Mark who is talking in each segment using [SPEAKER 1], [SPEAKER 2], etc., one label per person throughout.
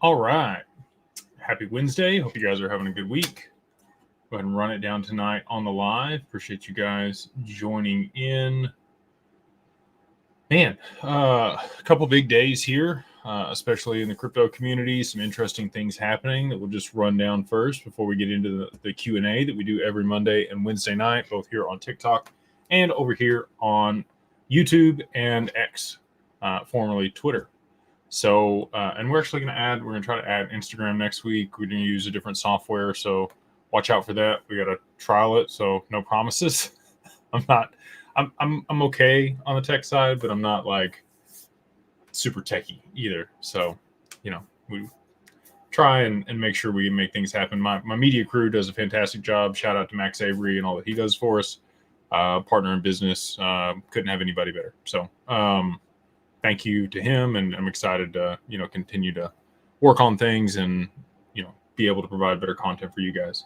[SPEAKER 1] All right. Happy Wednesday. Hope you guys are having a good week. Go ahead and run it down tonight on the live. Appreciate you guys joining in. Man, a couple big days here, especially in the crypto community. Some interesting things happening that we'll just run down first before we get into the Q&A that we do every Monday and Wednesday night, both here on TikTok and over here on YouTube and X, formerly Twitter. So, and we're actually going to try to add Instagram next week. We're going to use a different software. So watch out for that. We got to trial it. So no promises. I'm okay on the tech side, but I'm not like super techie either. So, we try and make sure we make things happen. My media crew does a fantastic job. Shout out to Max Avery and all that he does for us. Partner in business. Couldn't have anybody better. So, thank you to him, and I'm excited to continue to work on things and be able to provide better content for you guys.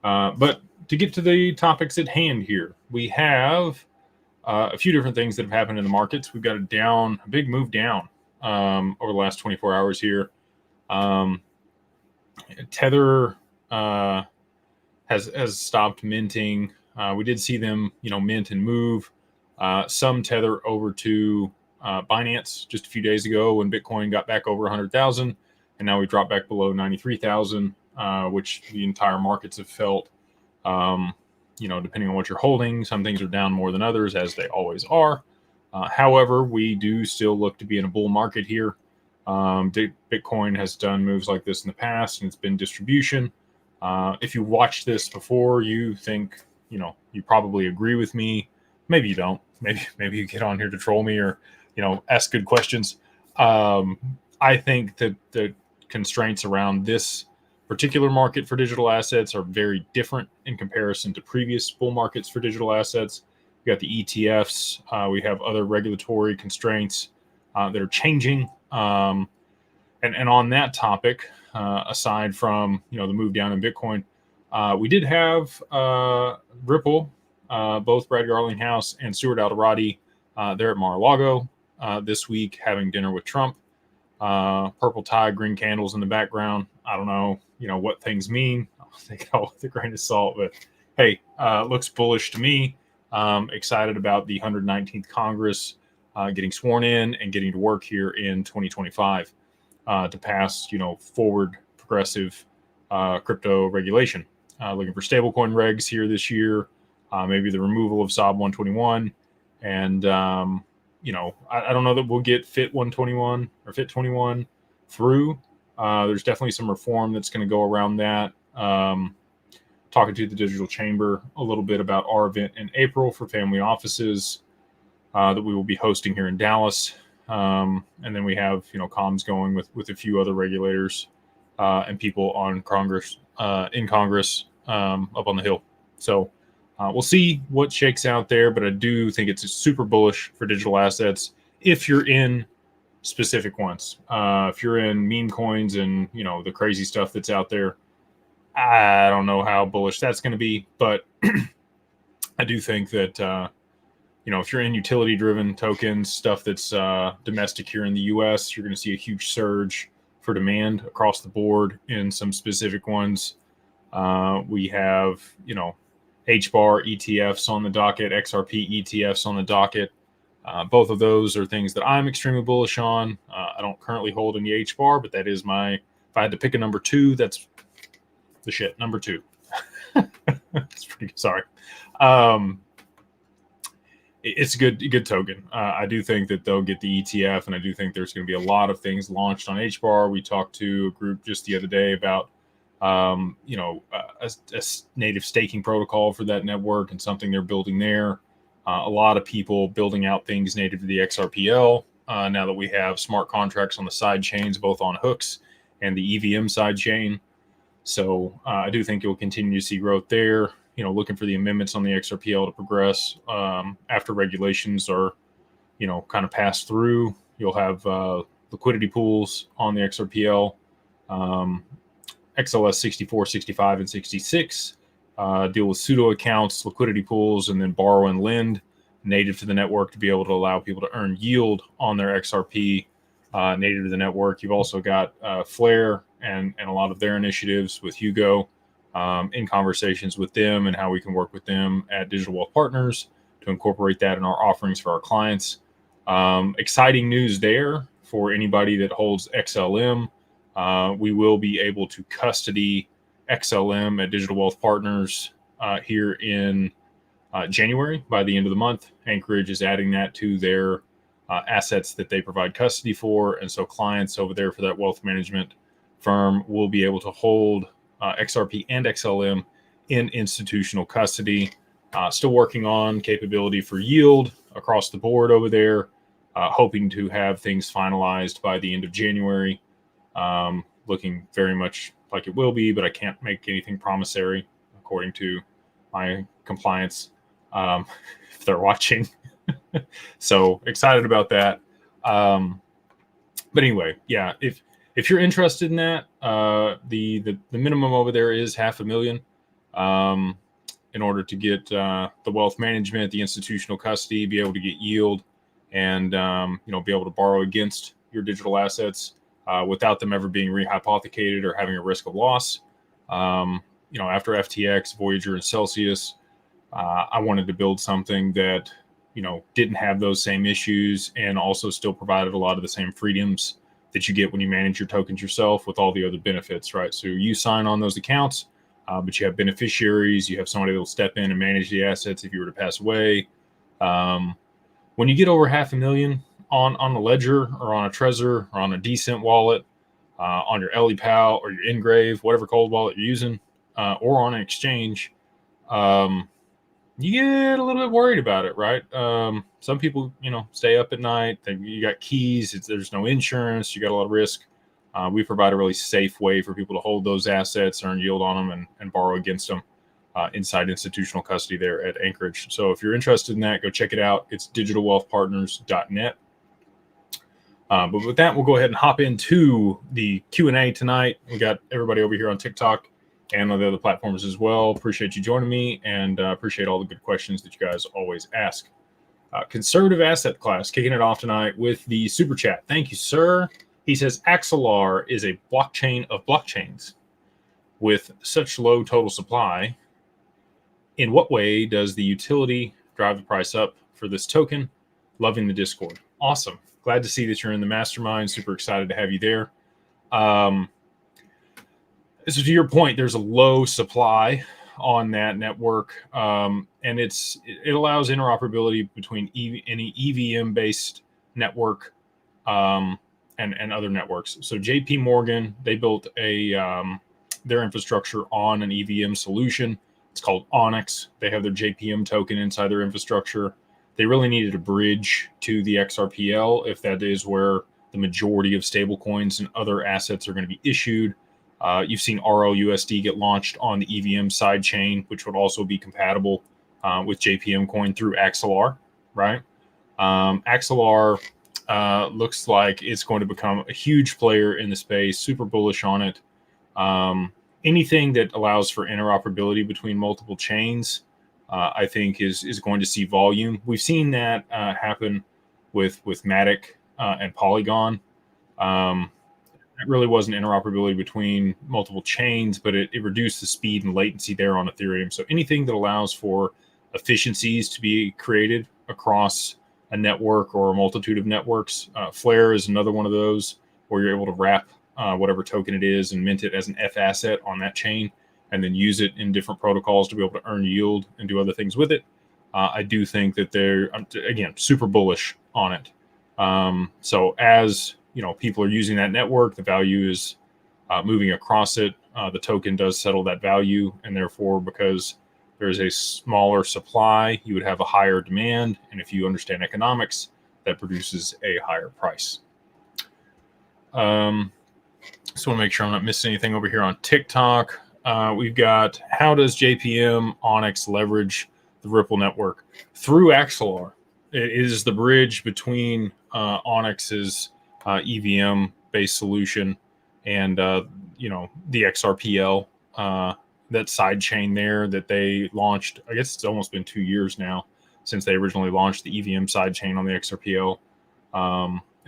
[SPEAKER 1] But to get to the topics at hand here, we have a few different things that have happened in the markets. We've got a big move down over the last 24 hours here. Tether has stopped minting. We did see them mint and move some Tether over to Binance just a few days ago when Bitcoin got back over 100,000, and now we dropped back below 93,000, which the entire markets have felt. Depending on what you're holding, some things are down more than others, as they always are. However, we do still look to be in a bull market here. Bitcoin has done moves like this in the past, and it's been distribution. If you watched this before, you think you probably agree with me. Maybe you don't. Maybe you get on here to troll me or ask good questions. I think that the constraints around this particular market for digital assets are very different in comparison to previous bull markets for digital assets. We got the ETFs. We have other regulatory constraints that are changing. And on that topic, aside from the move down in Bitcoin, we did have Ripple, both Brad Garlinghouse and Stuart Alderati there at Mar-a-Lago this week having dinner with Trump. Purple tie, green candles in the background. I don't know, what things mean. I'll take it all with a grain of salt, but hey, looks bullish to me. Excited about the 119th Congress getting sworn in and getting to work here in 2025 to pass, forward progressive crypto regulation. Looking for stablecoin regs here this year, maybe the removal of SOB 121, and I don't know that we'll get FIT 121 or FIT 21 through. There's definitely some reform that's going to go around that. Talking to the Digital Chamber a little bit about our event in April for family offices that we will be hosting here in Dallas. And then we have, comms going with a few other regulators and people on Congress, in Congress up on the Hill. So we'll see what shakes out there, but I do think it's super bullish for digital assets if you're in specific ones. If you're in meme coins and the crazy stuff that's out there, I don't know how bullish that's going to be, but I do think that if you're in utility driven tokens, stuff that's domestic here in the US, you're going to see a huge surge for demand across the board in some specific ones. We have HBAR ETFs on the docket, XRP ETFs on the docket. Both of those are things that I'm extremely bullish on. I don't currently hold any HBAR, but that is if I had to pick a number two, that's the shit, number two. It's pretty, sorry. It's a good token. I do think that they'll get the ETF, and I do think there's going to be a lot of things launched on HBAR. We talked to a group just the other day about a native staking protocol for that network and something they're building there. A lot of people building out things native to the XRPL now that we have smart contracts on the side chains, both on hooks and the EVM side chain. So I do think you'll continue to see growth there. Looking for the amendments on the XRPL to progress after regulations are, kind of passed through. You'll have liquidity pools on the XRPL. XLS 64, 65, and 66 deal with pseudo accounts, liquidity pools, and then borrow and lend native to the network to be able to allow people to earn yield on their XRP native to the network. You've also got Flare and a lot of their initiatives with Hugo, in conversations with them and how we can work with them at Digital Wealth Partners to incorporate that in our offerings for our clients. Exciting news there for anybody that holds XLM. We will be able to custody XLM at Digital Wealth Partners here in January. By the end of the month, Anchorage is adding that to their assets that they provide custody for. And so clients over there for that wealth management firm will be able to hold XRP and XLM in institutional custody. Still working on capability for yield across the board over there. Hoping to have things finalized by the end of January. Looking very much like it will be, but I can't make anything promissory according to my compliance if they're watching. So excited about that. But anyway, yeah, if you're interested in that, the minimum over there is $500,000 in order to get the wealth management, the institutional custody, be able to get yield, and be able to borrow against your digital assets without them ever being rehypothecated or having a risk of loss. After FTX, Voyager, and Celsius, I wanted to build something that didn't have those same issues and also still provided a lot of the same freedoms that you get when you manage your tokens yourself with all the other benefits, right? So you sign on those accounts, but you have beneficiaries, you have somebody that will step in and manage the assets if you were to pass away. When you get over $500,000 on a ledger or on a Trezor or on a decent wallet, on your LEPAL or your Engrave, whatever cold wallet you're using, or on an exchange, you get a little bit worried about it, right? Some people, stay up at night. You got keys. There's no insurance. You got a lot of risk. We provide a really safe way for people to hold those assets, earn yield on them, and borrow against them inside institutional custody there at Anchorage. So if you're interested in that, go check it out. It's digitalwealthpartners.net. But with that, we'll go ahead and hop into the Q&A tonight. We got everybody over here on TikTok and on the other platforms as well. Appreciate you joining me, and appreciate all the good questions that you guys always ask. Conservative asset class, kicking it off tonight with the super chat. Thank you, sir. He says, Axelar is a blockchain of blockchains with such low total supply. In what way does the utility drive the price up for this token? Loving the Discord. Awesome. Glad to see that you're in the mastermind. Super excited to have you there. So to your point, there's a low supply on that network, and it allows interoperability between any EVM-based network and other networks. So JP Morgan, they built their infrastructure on an EVM solution. It's called Onyx. They have their JPM token inside their infrastructure. They really needed a bridge to the XRPL if that is where the majority of stablecoins and other assets are going to be issued. You've seen RLUSD get launched on the EVM sidechain, which would also be compatible with JPM coin through Axelar, right? Axelar looks like it's going to become a huge player in the space, super bullish on it. Anything that allows for interoperability between multiple chains, I think is going to see volume. We've seen that happen with Matic and Polygon. It really wasn't interoperability between multiple chains, but it reduced the speed and latency there on Ethereum. So anything that allows for efficiencies to be created across a network or a multitude of networks. Flare is another one of those where you're able to wrap whatever token it is and mint it as an F asset on that chain and then use it in different protocols to be able to earn yield and do other things with it. I do think that they're, again, super bullish on it. So as people are using that network, the value is moving across it. The token does settle that value, and therefore, because there's a smaller supply, you would have a higher demand. And if you understand economics, that produces a higher price. Just want to make sure I'm not missing anything over here on TikTok. We've got, how does JPM Onyx leverage the Ripple network? Through Axelar. It is the bridge between Onyx's EVM-based solution and the XRPL, that side chain there that they launched. I guess it's almost been 2 years now since they originally launched the EVM side chain on the XRPL.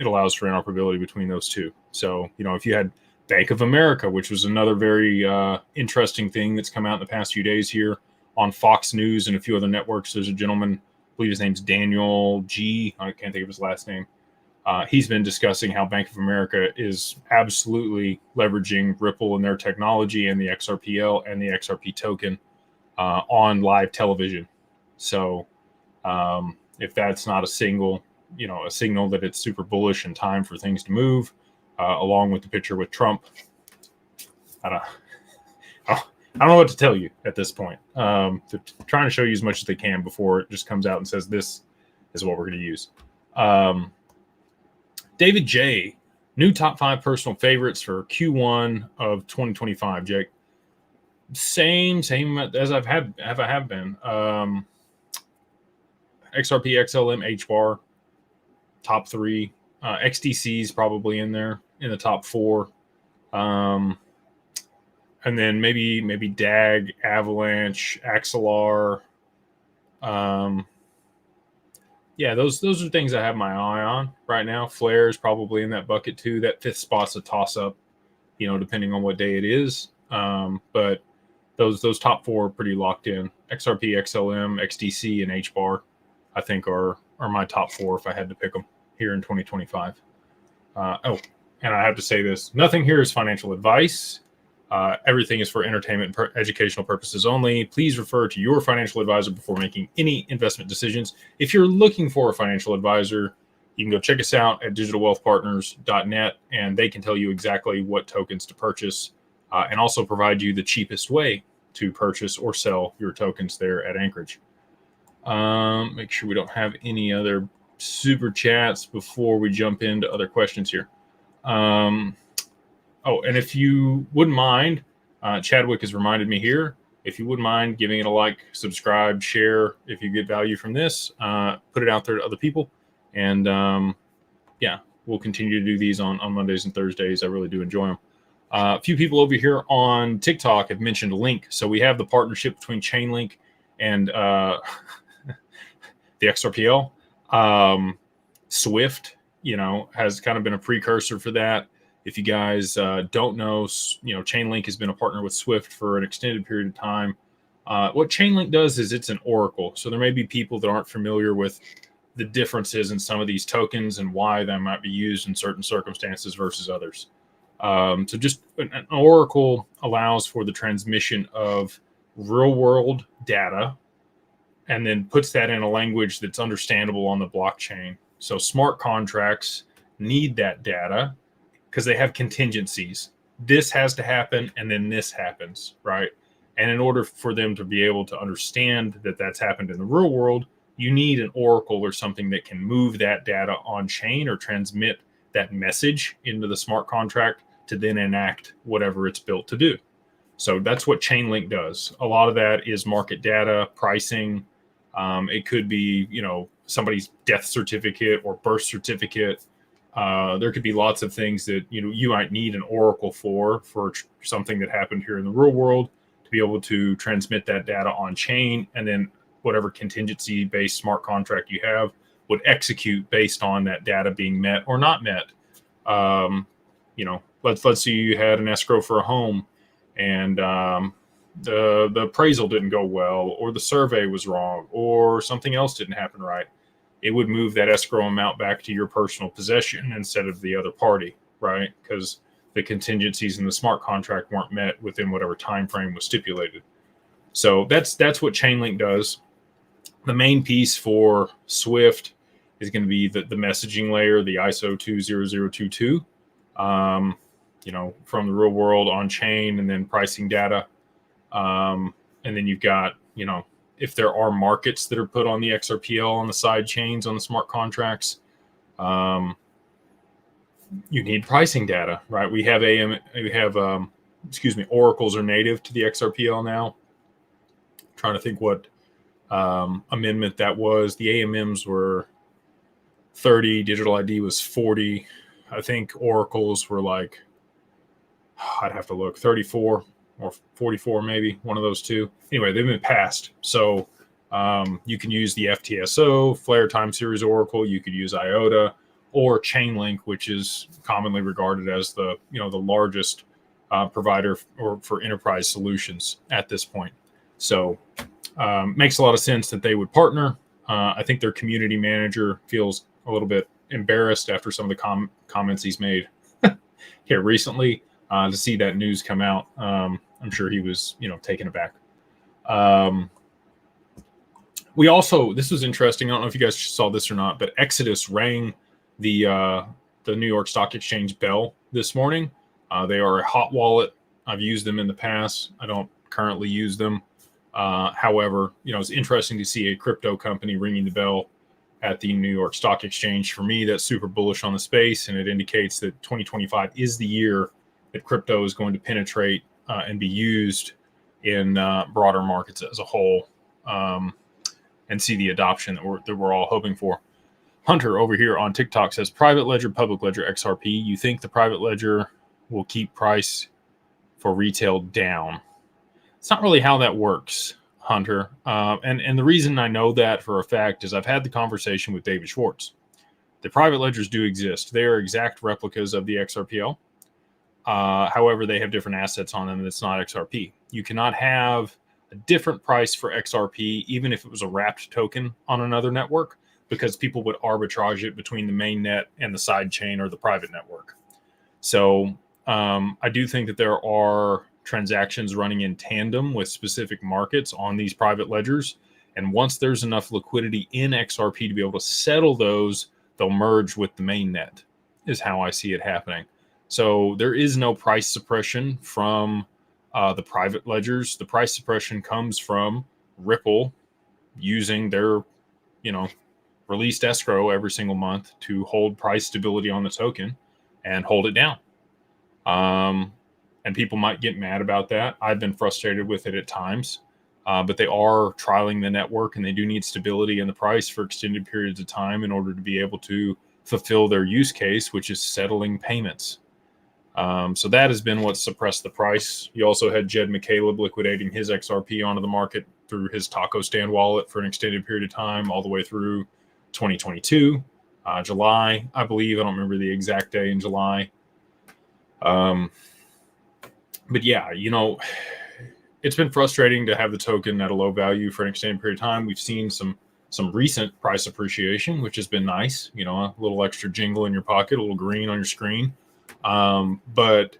[SPEAKER 1] it allows for interoperability between those two. So, if you had Bank of America, which was another very interesting thing that's come out in the past few days here on Fox News and a few other networks. There's a gentleman, I believe his name's Daniel G. I can't think of his last name. He's been discussing how Bank of America is absolutely leveraging Ripple and their technology and the XRPL and the XRP token on live television. So if that's not a signal that it's super bullish and time for things to move, along with the picture with Trump, I don't know what to tell you at this point. They're trying to show you as much as they can before it just comes out and says this is what we're going to use. David J, new top 5 personal favorites for Q1 of 2025. Jake, same as I have been. XRP, XLM, HBAR, top 3. XDC's probably in there in the top 4. And then maybe DAG, Avalanche, Axelar. Yeah, those are things I have my eye on right now. Flare is probably in that bucket too. That 5th spot's a toss-up, depending on what day it is. But those top 4 are pretty locked in. XRP, XLM, XDC, and HBAR, I think are my top 4 if I had to pick them here in 2025. And I have to say this: nothing here is financial advice. Everything is for entertainment and educational purposes only. Please refer to your financial advisor before making any investment decisions. If you're looking for a financial advisor, you can go check us out at digitalwealthpartners.net, and they can tell you exactly what tokens to purchase and also provide you the cheapest way to purchase or sell your tokens there at Anchorage. Make sure we don't have any other super chats before we jump into other questions here. And if you wouldn't mind, Chadwick has reminded me here, if you wouldn't mind giving it a like, subscribe, share, if you get value from this, put it out there to other people. And we'll continue to do these on Mondays and Thursdays. I really do enjoy them. A few people over here on TikTok have mentioned Link. So we have the partnership between Chainlink and the XRPL. Swift, has kind of been a precursor for that. If you guys don't know, Chainlink has been a partner with Swift for an extended period of time. What Chainlink does is it's an oracle. So there may be people that aren't familiar with the differences in some of these tokens and why they might be used in certain circumstances versus others. So just an oracle allows for the transmission of real world data and then puts that in a language that's understandable on the blockchain. So smart contracts need that data because they have contingencies. This has to happen, and then this happens, right? And in order for them to be able to understand that that's happened in the real world, you need an oracle or something that can move that data on chain or transmit that message into the smart contract to then enact whatever it's built to do. So that's what Chainlink does. A lot of that is market data, pricing. It could be, somebody's death certificate or birth certificate. There could be lots of things that you might need an oracle for something that happened here in the real world to be able to transmit that data on chain, and then whatever contingency based smart contract you have would execute based on that data being met or not met. Let's say you had an escrow for a home and the appraisal didn't go well, or the survey was wrong, or something else didn't happen right. It would move that escrow amount back to your personal possession instead of the other party, right? Because the contingencies in the smart contract weren't met within whatever time frame was stipulated. So that's what Chainlink does. The main piece for Swift is going to be the messaging layer, the ISO 20022, from the real world on chain, and then pricing data. And then you've got, if there are markets that are put on the XRPL on the side chains on the smart contracts, you need pricing data, right? Oracles are native to the XRPL now. I'm trying to think what amendment that was. The AMMs were 30, digital ID was 40. I think oracles were like, I'd have to look, 34 or 44, maybe one of those two. Anyway, they've been passed. So you can use the FTSO, Flare Time Series Oracle. You could use IOTA, or Chainlink, which is commonly regarded as the largest provider for enterprise solutions at this point. So makes a lot of sense that they would partner. I think their community manager feels a little bit embarrassed after some of the comments he's made here recently to see that news come out. I'm sure he was, taken aback. We also, this was interesting. I don't know if you guys saw this or not, but Exodus rang the New York Stock Exchange bell this morning. They are a hot wallet. I've used them in the past. I don't currently use them. However, it's interesting to see a crypto company ringing the bell at the New York Stock Exchange. For me, that's super bullish on the space, and it indicates that 2025 is the year that crypto is going to penetrate and be used in broader markets as a whole, and see the adoption that we're all hoping for. Hunter over here on TikTok says, private ledger, public ledger, XRP. You think the private ledger will keep price for retail down? It's not really how that works, Hunter. And the reason I know that for a fact is I've had the conversation with David Schwartz. The private ledgers do exist. They are exact replicas of the XRPL. However, they have different assets on them that's not XRP. You cannot have a different price for XRP, even if it was a wrapped token on another network, because people would arbitrage it between the main net and the side chain or the private network. So I do think that there are transactions running in tandem with specific markets on these private ledgers. And once there's enough liquidity in XRP to be able to settle those, they'll merge with the main net, is how I see it happening. So there is no price suppression from the private ledgers. The price suppression comes from Ripple using their, released escrow every single month to hold price stability on the token and hold it down. And people might get mad about that. I've been frustrated with it at times, but they are trialing the network, and they do need stability in the price for extended periods of time in order to be able to fulfill their use case, which is settling payments. So that has been what suppressed the price. You also had Jed McCaleb liquidating his XRP onto the market through his taco stand wallet for an extended period of time, all the way through 2022, July, I believe. I don't remember the exact day in July. But yeah, it's been frustrating to have the token at a low value for an extended period of time. We've seen some recent price appreciation, which has been nice. A little extra jingle in your pocket, a little green on your screen. But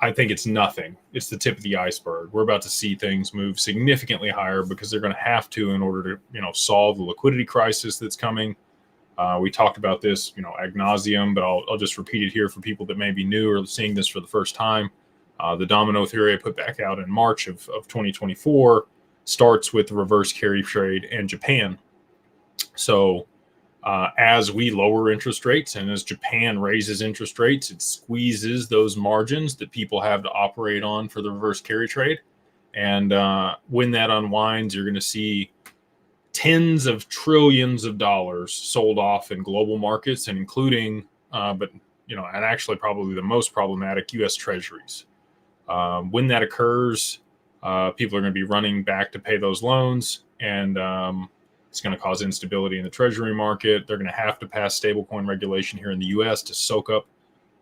[SPEAKER 1] I think it's nothing. It's the tip of the iceberg. We're about to see things move significantly higher because they're going to have to in order to, solve the liquidity crisis that's coming. We talked about this, ad nauseum, but I'll just repeat it here for people that may be new or seeing this for the first time. The domino theory I put back out in March of 2024 starts with the reverse carry trade and Japan. So as we lower interest rates and as Japan raises interest rates, it squeezes those margins that people have to operate on for the reverse carry trade. And when that unwinds, you're going to see tens of trillions of dollars sold off in global markets, and including, and actually probably the most problematic, U.S. Treasuries. When that occurs, people are going to be running back to pay those loans, and it's going to cause instability in the Treasury market. They're going to have to pass stablecoin regulation here in the U.S. to soak up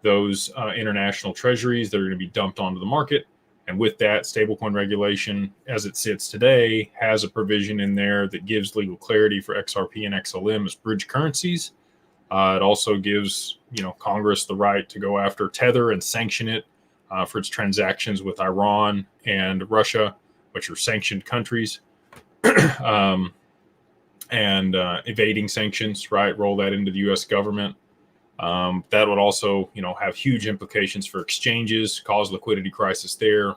[SPEAKER 1] those international treasuries that are going to be dumped onto the market. And with that, stablecoin regulation, as it sits today, has a provision in there that gives legal clarity for XRP and XLM as bridge currencies. It also gives, Congress the right to go after Tether and sanction it for its transactions with Iran and Russia, which are sanctioned countries, and evading sanctions, right? Roll that into the U.S. government. That would also, have huge implications for exchanges, cause liquidity crisis there.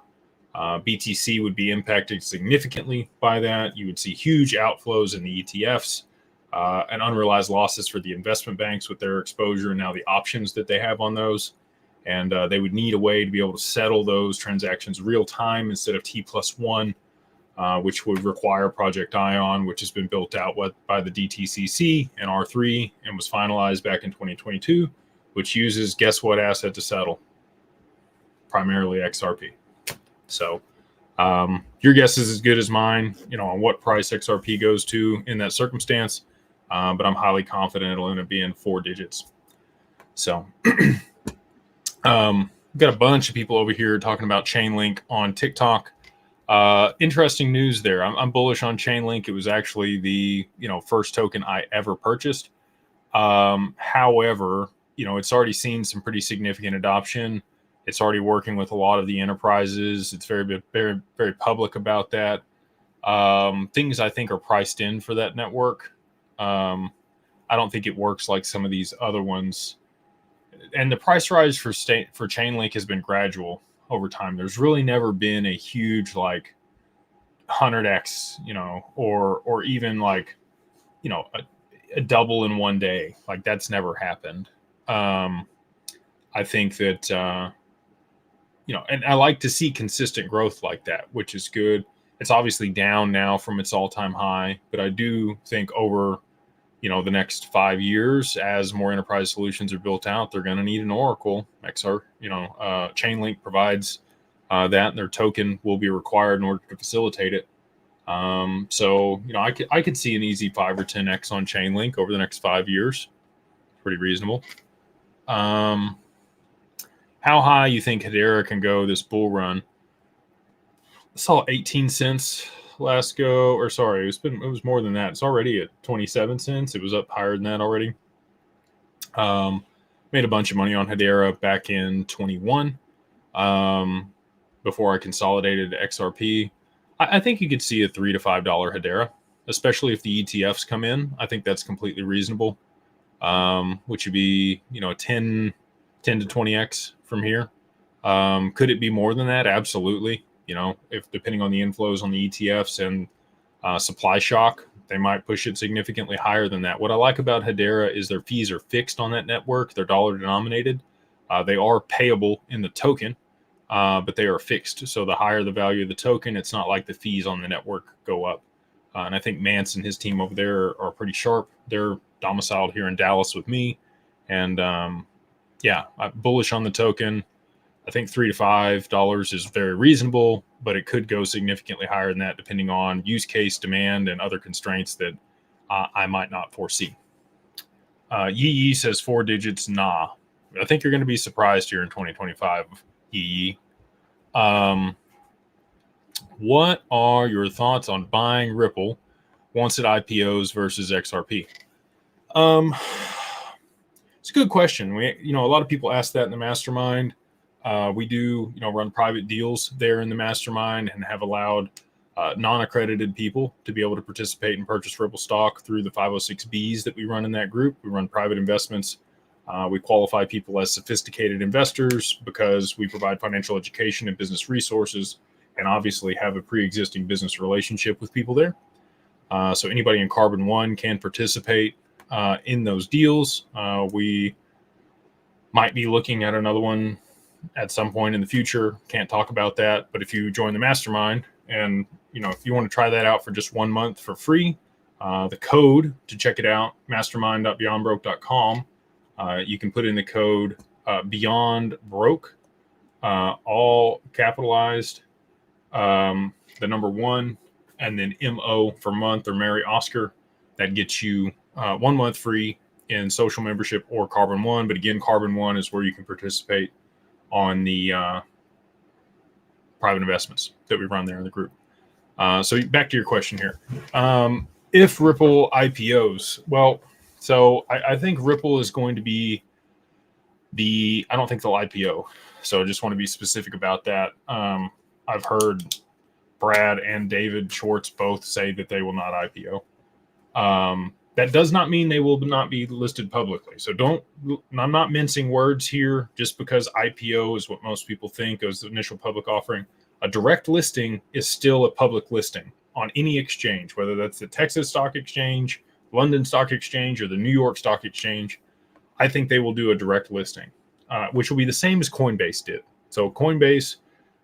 [SPEAKER 1] BTC would be impacted significantly by that. You would see huge outflows in the ETFs and unrealized losses for the investment banks with their exposure and now the options that they have on those. And they would need a way to be able to settle those transactions real time instead of T+1, which would require Project Ion, which has been built out by the DTCC and R3 and was finalized back in 2022, which uses guess what asset to settle? Primarily XRP. So your guess is as good as mine, on what price XRP goes to in that circumstance. But I'm highly confident it'll end up being 4 digits. So got a bunch of people over here talking about Chainlink on TikTok. Interesting news there. I'm bullish on Chainlink. It was actually the first token I ever purchased. However, it's already seen some pretty significant adoption. It's already working with a lot of the enterprises. It's very, very, very public about that. Things I think are priced in for that network. I don't think it works like some of these other ones. And the price rise for Chainlink has been gradual over time. There's really never been a huge 100x, or even a double in one day. Like that's never happened. I think that and I like to see consistent growth like that, which is good. It's obviously down now from its all-time high, but I do think over the next 5 years, as more enterprise solutions are built out, they're going to need an Oracle. Chainlink provides that, and their token will be required in order to facilitate it. So I could see an easy 5 or 10x on Chainlink over the next 5 years. Pretty reasonable. How high you think Hedera can go this bull run? I saw 18 cents last go, or sorry, it was more than that. It's already at 27 cents. It was up higher than that already. Made a bunch of money on Hedera back in 21 before I consolidated to XRP. I think you could see a $3 to $5 Hedera, especially if the ETFs come in. I think that's completely reasonable, which would be 10 to 20x from here. Could it be more than that? Absolutely. If depending on the inflows on the ETFs and supply shock, they might push it significantly higher than that. What I like about Hedera is their fees are fixed on that network. They're dollar denominated. They are payable in the token, but they are fixed. So the higher the value of the token, it's not like the fees on the network go up. And I think Mance and his team over there are pretty sharp. They're domiciled here in Dallas with me. And I'm bullish on the token. I think $3 to $5 is very reasonable, but it could go significantly higher than that depending on use case, demand, and other constraints that I might not foresee. Yee says 4 digits, nah. I think you're going to be surprised here in 2025, Yee. What are your thoughts on buying Ripple once it IPOs versus XRP? It's a good question. A lot of people ask that in the Mastermind. We do, run private deals there in the Mastermind and have allowed non-accredited people to be able to participate and purchase Ripple stock through the 506Bs that we run in that group. We run private investments. We qualify people as sophisticated investors because we provide financial education and business resources and obviously have a pre-existing business relationship with people there. So anybody in Carbon One can participate in those deals. We might be looking at another one at some point in the future. Can't talk about that, but if you join the Mastermind and if you want to try that out for just 1 month for free, the code to check it out, mastermind.beyondbroke.com, you can put in the code beyondbroke, all capitalized, the number 1, and then MO for month or Mary Oscar. That gets you 1 month free in social membership or Carbon One. But again, Carbon One is where you can participate on the private investments that we run there in the group. So back to your question here. If Ripple IPOs, well, so I think Ripple is going to be I don't think they'll IPO. So I just want to be specific about that. I've heard Brad and David Schwartz both say that they will not IPO. That does not mean they will not be listed publicly. So I'm not mincing words here just because IPO is what most people think as the initial public offering. A direct listing is still a public listing on any exchange, whether that's the Texas Stock Exchange, London Stock Exchange, or the New York Stock Exchange. I think they will do a direct listing, which will be the same as Coinbase did. So Coinbase,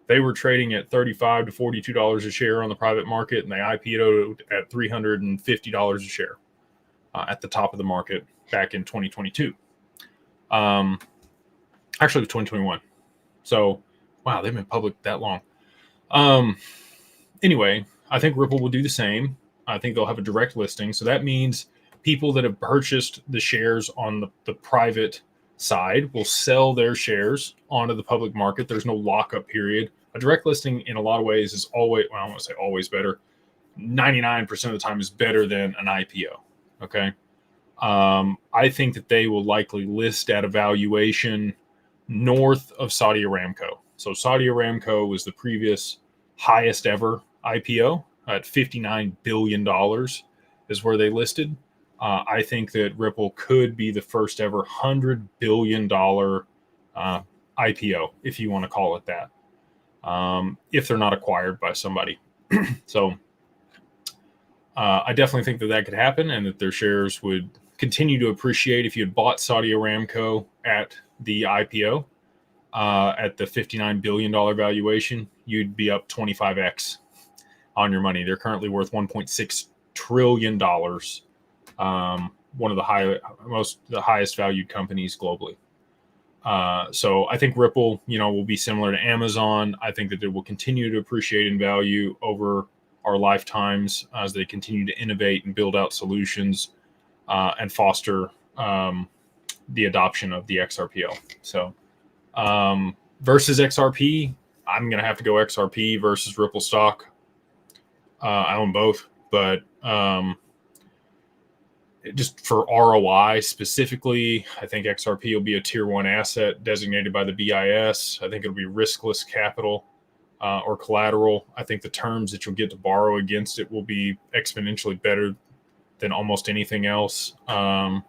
[SPEAKER 1] they were trading at $35 to $42 a share on the private market, and they IPO'd at $350 a share. At the top of the market back in 2022. Actually, it was 2021. So, wow, they've been public that long. Anyway, I think Ripple will do the same. I think they'll have a direct listing. So that means people that have purchased the shares on the private side will sell their shares onto the public market. There's no lockup period. A direct listing in a lot of ways is always, well, I don't want to say always better. 99% of the time is better than an IPO. Okay. I think that they will likely list at a valuation north of Saudi Aramco. So Saudi Aramco was the previous highest ever IPO at $59 billion is where they listed. I think that Ripple could be the first ever $100 billion IPO, if you want to call it that, if they're not acquired by somebody. So I definitely think that that could happen and that their shares would continue to appreciate. If you had bought Saudi Aramco at the IPO at the $59 billion valuation, you'd be up 25x on your money. They're currently worth $1.6 trillion. One of the highest valued companies globally. So I think Ripple, will be similar to Amazon. I think that it will continue to appreciate in value over our lifetimes as they continue to innovate and build out solutions and foster the adoption of the XRPL. So versus XRP, I'm going to have to go XRP versus Ripple stock. I own both, but just for ROI specifically, I think XRP will be a tier 1 asset designated by the BIS. I think it'll be riskless capital or collateral. I think the terms that you'll get to borrow against it will be exponentially better than almost anything else. And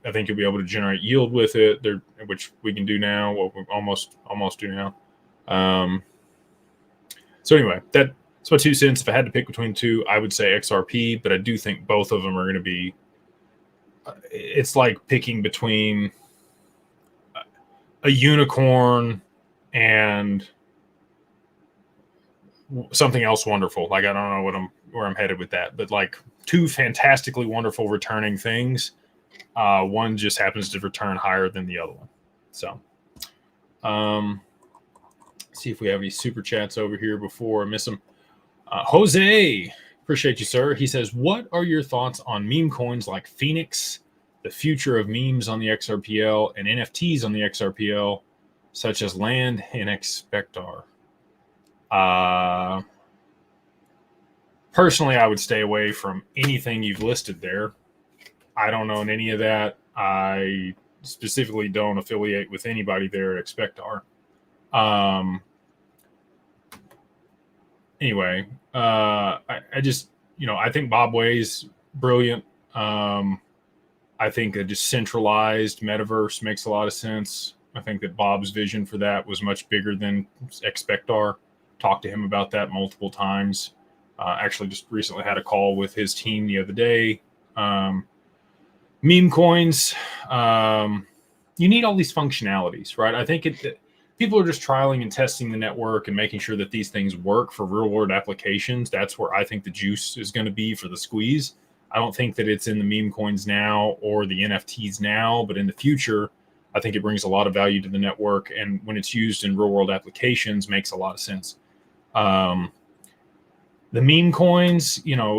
[SPEAKER 1] I think you'll be able to generate yield with it, which we can do now, what we almost do now. So anyway, that's my 2 cents. If I had to pick between two, I would say XRP, but I do think both of them are going to be, it's like picking between a unicorn and something else wonderful. Like, I don't know where I'm headed with that, but like two fantastically wonderful returning things. One just happens to return higher than the other one. So, see if we have any super chats over here before I miss them. Jose, appreciate you, sir. He says, what are your thoughts on meme coins like Phoenix, the future of memes on the XRPL, and NFTs on the XRPL, such as Land and Expectar? Personally, I would stay away from anything you've listed there. I don't own any of that. I specifically don't affiliate with anybody there at Expectar. Anyway, I just, I think Bob Way's brilliant. I think a decentralized metaverse makes a lot of sense. I think that Bob's vision for that was much bigger than Expectar. Talked to him about that multiple times. Actually, just recently had a call with his team the other day. Meme coins, you need all these functionalities, right? I think people are just trialing and testing the network and making sure that these things work for real world applications. That's where I think the juice is going to be for the squeeze. I don't think that it's in the meme coins now or the NFTs now, but in the future, I think it brings a lot of value to the network. And when it's used in real world applications, makes a lot of sense. The meme coins,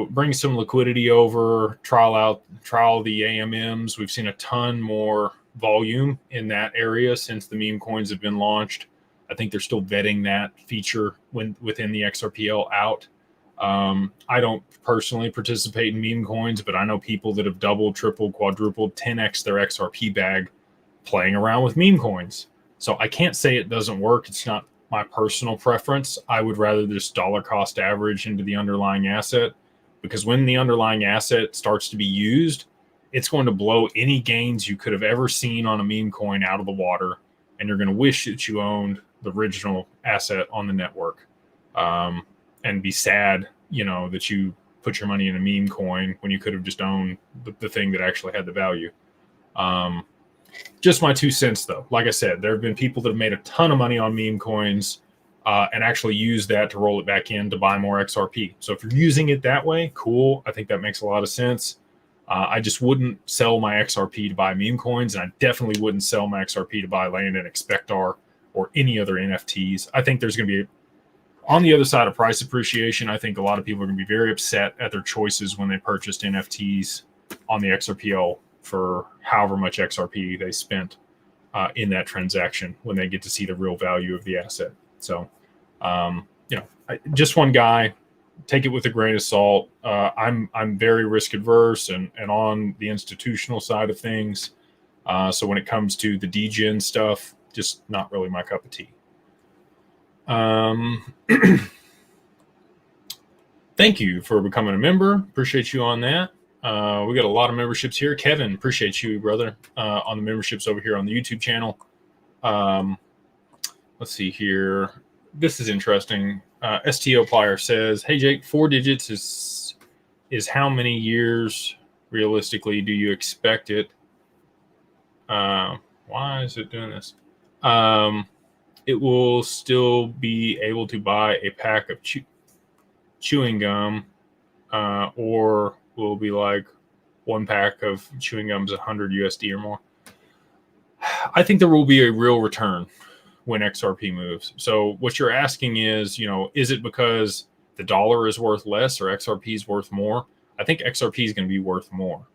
[SPEAKER 1] bring some liquidity over, trial the AMMs. We've seen a ton more volume in that area since the meme coins have been launched. I think they're still vetting that feature within the XRPL out. I don't personally participate in meme coins, but I know people that have doubled, tripled, quadrupled, 10x their XRP bag playing around with meme coins. So I can't say it doesn't work. It's not my personal preference. I would rather just dollar cost average into the underlying asset, because when the underlying asset starts to be used, it's going to blow any gains you could have ever seen on a meme coin out of the water. And you're going to wish that you owned the original asset on the network, and be sad, that you put your money in a meme coin when you could have just owned the thing that actually had the value. Just my 2 cents, though. Like I said, there have been people that have made a ton of money on meme coins and actually use that to roll it back in to buy more XRP. So if you're using it that way, cool. I think that makes a lot of sense. I just wouldn't sell my XRP to buy meme coins, and I definitely wouldn't sell my XRP to buy Land and Expectar or any other NFTs. I think there's going to be, on the other side of price appreciation, I think a lot of people are going to be very upset at their choices when they purchased NFTs on the XRPL for however much XRP they spent in that transaction when they get to see the real value of the asset. So, just one guy, take it with a grain of salt. I'm very risk adverse and on the institutional side of things. So when it comes to the degen stuff, just not really my cup of tea. Thank you for becoming a member. Appreciate you on that. We got a lot of memberships here. Kevin, appreciate you, brother, on the memberships over here on the YouTube channel. Let's see here. This is interesting. STO Plier says, "Hey Jake, 4 digits is how many years realistically do you expect it? Why is it doing this? It will still be able to buy a pack of chewing gum, or will be like one pack of chewing gums 100 USD or more." I think there will be a real return when XRP moves. So what you're asking is, is it because the dollar is worth less or XRP is worth more? I think XRP is going to be worth more.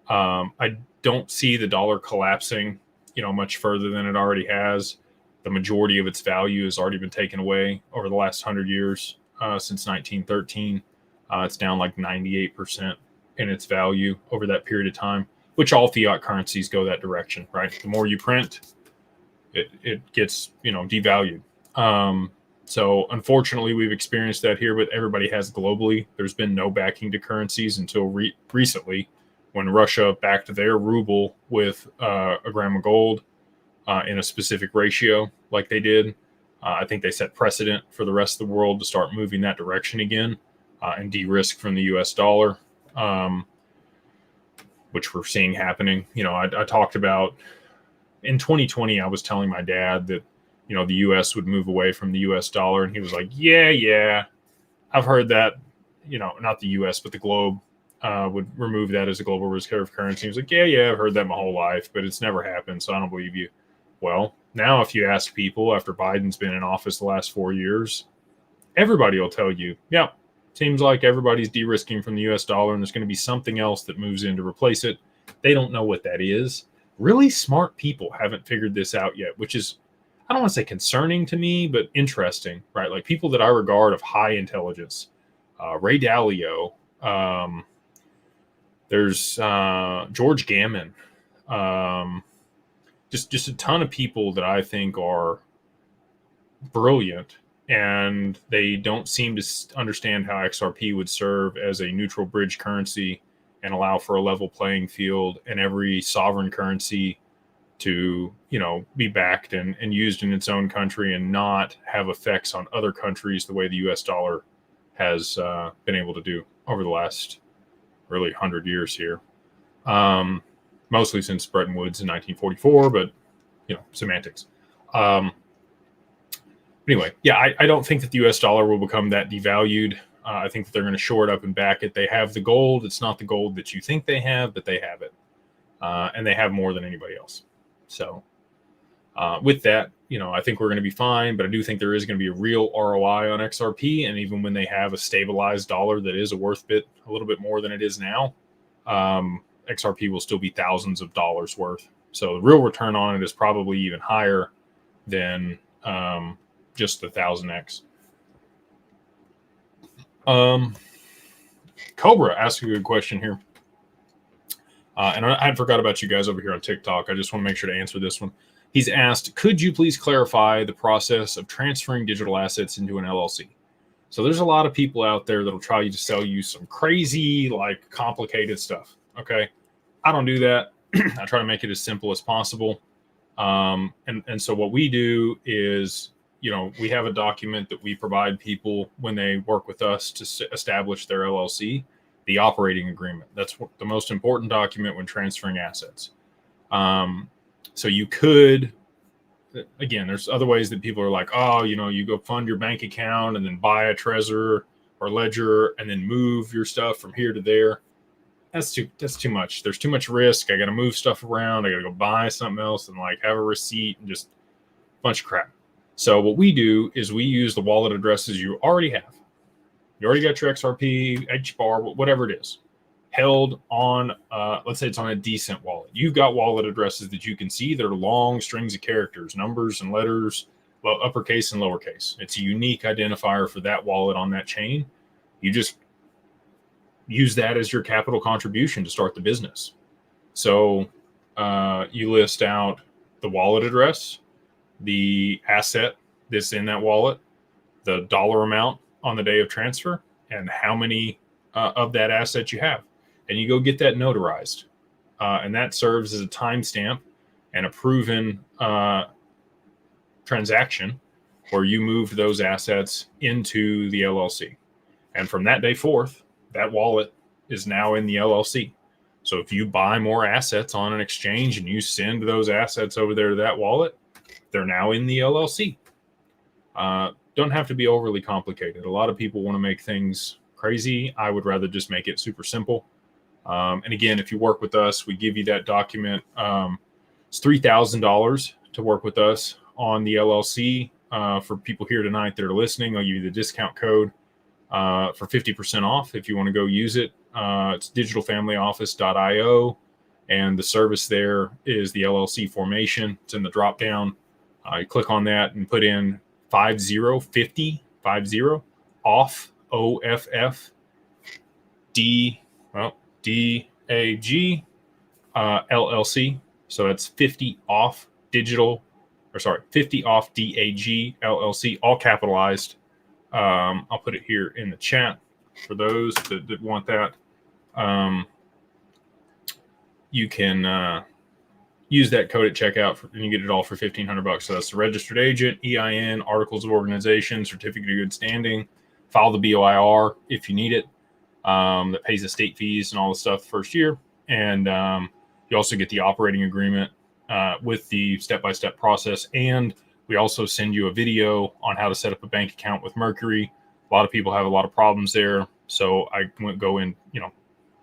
[SPEAKER 1] I don't see the dollar collapsing, much further than it already has. The majority of its value has already been taken away over the last 100 years, since 1913. It's down like 98% in its value over that period of time, which all fiat currencies go that direction, right? The more you print, it gets, devalued. So unfortunately, we've experienced that here, but everybody has globally. There's been no backing to currencies until recently, when Russia backed their ruble with a gram of gold in a specific ratio like they did. I think they set precedent for the rest of the world to start moving that direction again and de-risk from the US dollar, which we're seeing happening. I talked about in 2020, I was telling my dad that, the US would move away from the US dollar. And he was like, yeah, I've heard that, not the US, but the globe would remove that as a global reserve currency. He was like, yeah, I've heard that my whole life, but it's never happened. So I don't believe you. Well, now if you ask people after Biden's been in office the last 4 years, everybody will tell you, yeah, seems like everybody's de-risking from the US dollar and there's going to be something else that moves in to replace it. They don't know what that is. Really smart people haven't figured this out yet, which is, I don't want to say concerning to me, but interesting, right? Like people that I regard of high intelligence, Ray Dalio, there's George Gammon, just a ton of people that I think are brilliant, and they don't seem to understand how XRP would serve as a neutral bridge currency and allow for a level playing field, and every sovereign currency to, be backed and used in its own country and not have effects on other countries the way the US dollar has been able to do over the last really 100 years here. Mostly since Bretton Woods in 1944, but, semantics. Anyway, yeah, I don't think that the US dollar will become that devalued. I think that they're going to shore it up and back it. They have the gold. It's not the gold that you think they have, but they have it. And they have more than anybody else. So with that, I think we're going to be fine, but I do think there is going to be a real ROI on XRP. And even when they have a stabilized dollar that is a little bit more than it is now, XRP will still be thousands of dollars worth. So the real return on it is probably even higher than just the 1000x. Cobra asked a good question here. And I had forgot about you guys over here on TikTok. I just want to make sure to answer this one. He's asked, could you please clarify the process of transferring digital assets into an LLC? So there's a lot of people out there that'll try to sell you some crazy, complicated stuff. Okay. I don't do that. I try to make it as simple as possible. And so what we do is, we have a document that we provide people when they work with us to establish their LLC, the operating agreement. That's the most important document when transferring assets. So you could, again, there's other ways that people are like, oh, you go fund your bank account and then buy a Trezor or Ledger and then move your stuff from here to there. That's too much. There's too much risk. I got to move stuff around. I got to go buy something else and have a receipt and just a bunch of crap. So what we do is we use the wallet addresses you already have. You already got your XRP, HBAR, whatever it is. held on, let's say it's on a decent wallet. You've got wallet addresses that you can see. They're long strings of characters, numbers and letters, well, uppercase and lowercase. It's a unique identifier for that wallet on that chain. You just use that as your capital contribution to start the business. So you list out the wallet address, the asset that's in that wallet, the dollar amount on the day of transfer, and how many of that asset you have. And you go get that notarized. And that serves as a timestamp and a proven transaction where you moved those assets into the LLC. And from that day forth, that wallet is now in the LLC. So if you buy more assets on an exchange and you send those assets over there to that wallet, they're now in the LLC. Don't have to be overly complicated. A lot of people want to make things crazy. I would rather just make it super simple. And again, if you work with us, we give you that document. It's $3,000 to work with us on the LLC. For people here tonight that are listening, I'll give you the discount code for 50% off if you want to go use it. It's digitalfamilyoffice.io, and the service there is the LLC formation. It's in the drop down. You click on that and put in 50 off OFF DAG LLC. So that's 50 off 50 off DAG LLC, all capitalized. I'll put it here in the chat for those that want that. You can use that code at checkout and you get it all for $1,500. So that's the registered agent, EIN, articles of organization, certificate of good standing, file the BOIR if you need it. That pays the state fees and all the stuff the first year. And you also get the operating agreement with the step-by-step process. And we also send you a video on how to set up a bank account with Mercury. A lot of people have a lot of problems there. So I won't go in,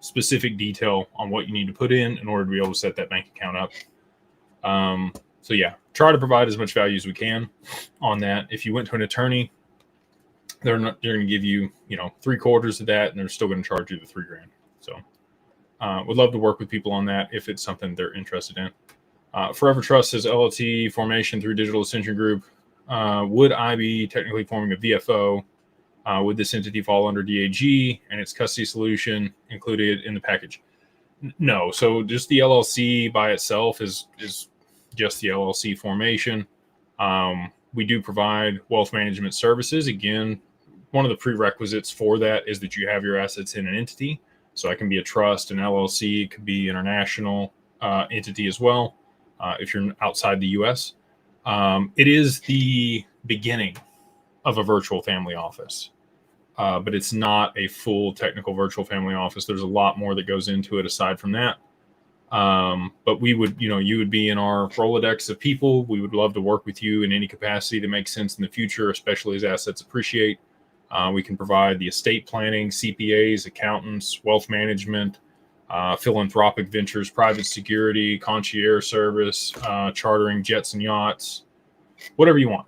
[SPEAKER 1] specific detail on what you need to put in order to be able to set that bank account up. So yeah, try to provide as much value as we can on that. If you went to an attorney, they're going to give you, 3/4 of that, and they're still going to charge you the $3,000. So would love to work with people on that if it's something they're interested in. Forever Trust says LLC formation through Digital Ascension Group. Would I be technically forming a VFO? Would this entity fall under DAG and its custody solution included in the package? No. So just the LLC by itself is just the LLC formation. We do provide wealth management services. Again, one of the prerequisites for that is that you have your assets in an entity. So it can be a trust, an LLC, it could be international entity as well. If you're outside the US, it is the beginning of a virtual family office, but it's not a full technical virtual family office. There's a lot more that goes into it aside from that. But we would, you would be in our Rolodex of people. We would love to work with you in any capacity that makes sense in the future, especially as assets appreciate. We can provide the estate planning, CPAs, accountants, wealth management, philanthropic ventures, private security, concierge service, chartering jets and yachts, whatever you want.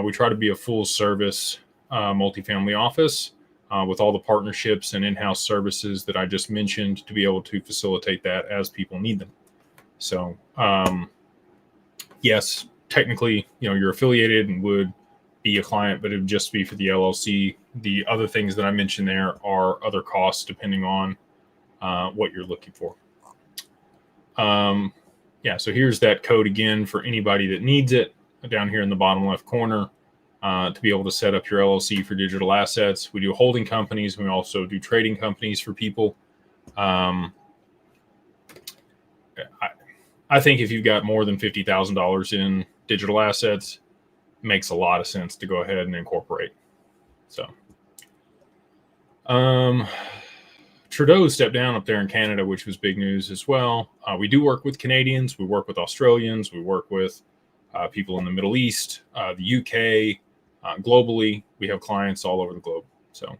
[SPEAKER 1] We try to be a full service multifamily office with all the partnerships and in-house services that I just mentioned to be able to facilitate that as people need them. So yes, technically, you're affiliated and would be a client, but it would just be for the LLC. The other things that I mentioned there are other costs depending on what you're looking for. So here's that code again for anybody that needs it down here in the bottom left corner to be able to set up your LLC for digital assets. We do holding companies. We also do trading companies for people. I think if you've got more than $50,000 in digital assets, it makes a lot of sense to go ahead and incorporate. So, Trudeau stepped down up there in Canada, which was big news as well. We do work with Canadians. We work with Australians. We work with people in the Middle East, the UK, globally. We have clients all over the globe. So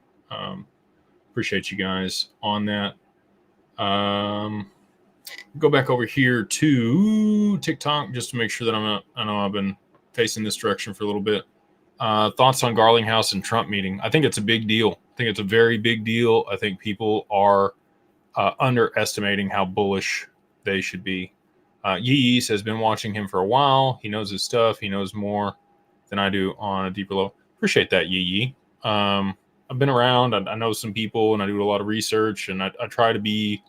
[SPEAKER 1] appreciate you guys on that. Go back over here to TikTok just to make sure that I know I've been facing this direction for a little bit. Thoughts on Garlinghouse and Trump meeting? I think it's a big deal. I think it's a very big deal. I think people are underestimating how bullish they should be. Yees has been watching him for a while. He knows his stuff. He knows more than I do on a deeper level. Appreciate that, Yee. I've been around. I know some people, and I do a lot of research, and I try to be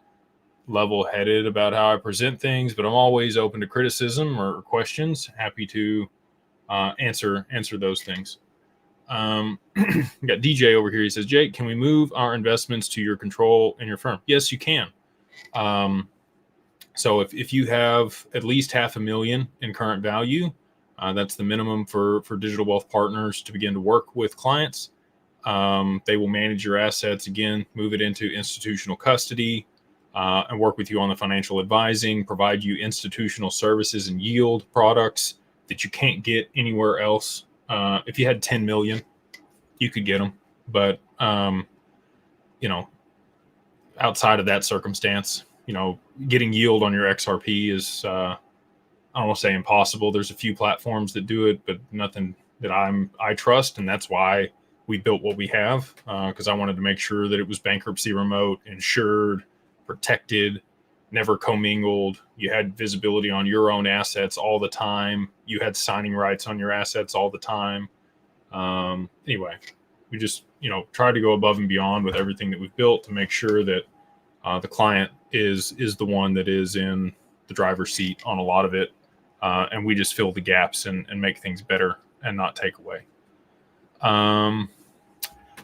[SPEAKER 1] level-headed about how I present things, but I'm always open to criticism or questions. Happy to answer those things. We got DJ over here. He says, Jake, can we move our investments to your control in your firm? Yes, you can. So if you have at least $500,000 in current value, that's the minimum for digital wealth partners to begin to work with clients. They will manage your assets, again, move it into institutional custody, and work with you on the financial advising, provide you institutional services and yield products that you can't get anywhere else. If you had 10 million, you could get them. But, outside of that circumstance, getting yield on your XRP is, I don't want to say impossible. There's a few platforms that do it, but nothing that I trust. And that's why we built what we have, because I wanted to make sure that it was bankruptcy remote, insured, protected, never commingled. You had visibility on your own assets all the time. You had signing rights on your assets all the time. Anyway, we just, try to go above and beyond with everything that we've built to make sure that the client is the one that is in the driver's seat on a lot of it. And we just fill the gaps and make things better and not take away.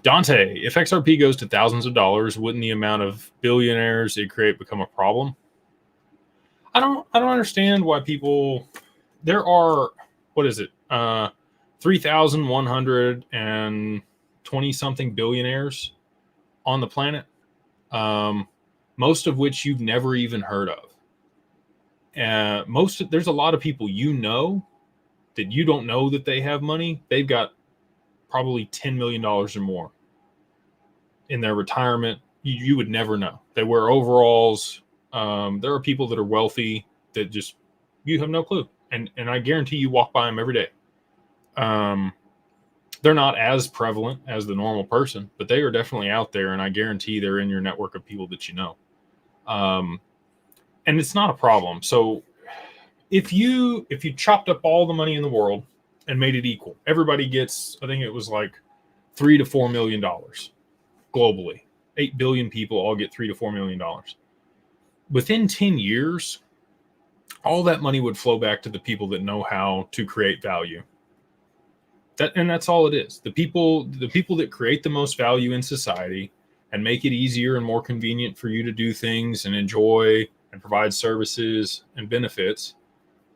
[SPEAKER 1] Dante, if XRP goes to thousands of dollars, wouldn't the amount of billionaires it create become a problem? I don't understand why people. There are, what is it? 3,120 something billionaires on the planet. Most of which you've never even heard of. There's a lot of people that you don't know that they have money. They've got probably $10 million or more in their retirement. You would never know. They wear overalls. There are people that are wealthy that just, you have no clue. And I guarantee you walk by them every day. They're not as prevalent as the normal person, but they are definitely out there. And I guarantee they're in your network of people that you know. And it's not a problem. So if you chopped up all the money in the world and made it equal, everybody gets, I think it was like $3 to $4 million globally. 8 billion people all get $3 to $4 million. Within 10 years, all that money would flow back to the people that know how to create value. That's all it is. The people that create the most value in society and make it easier and more convenient for you to do things and enjoy and provide services and benefits,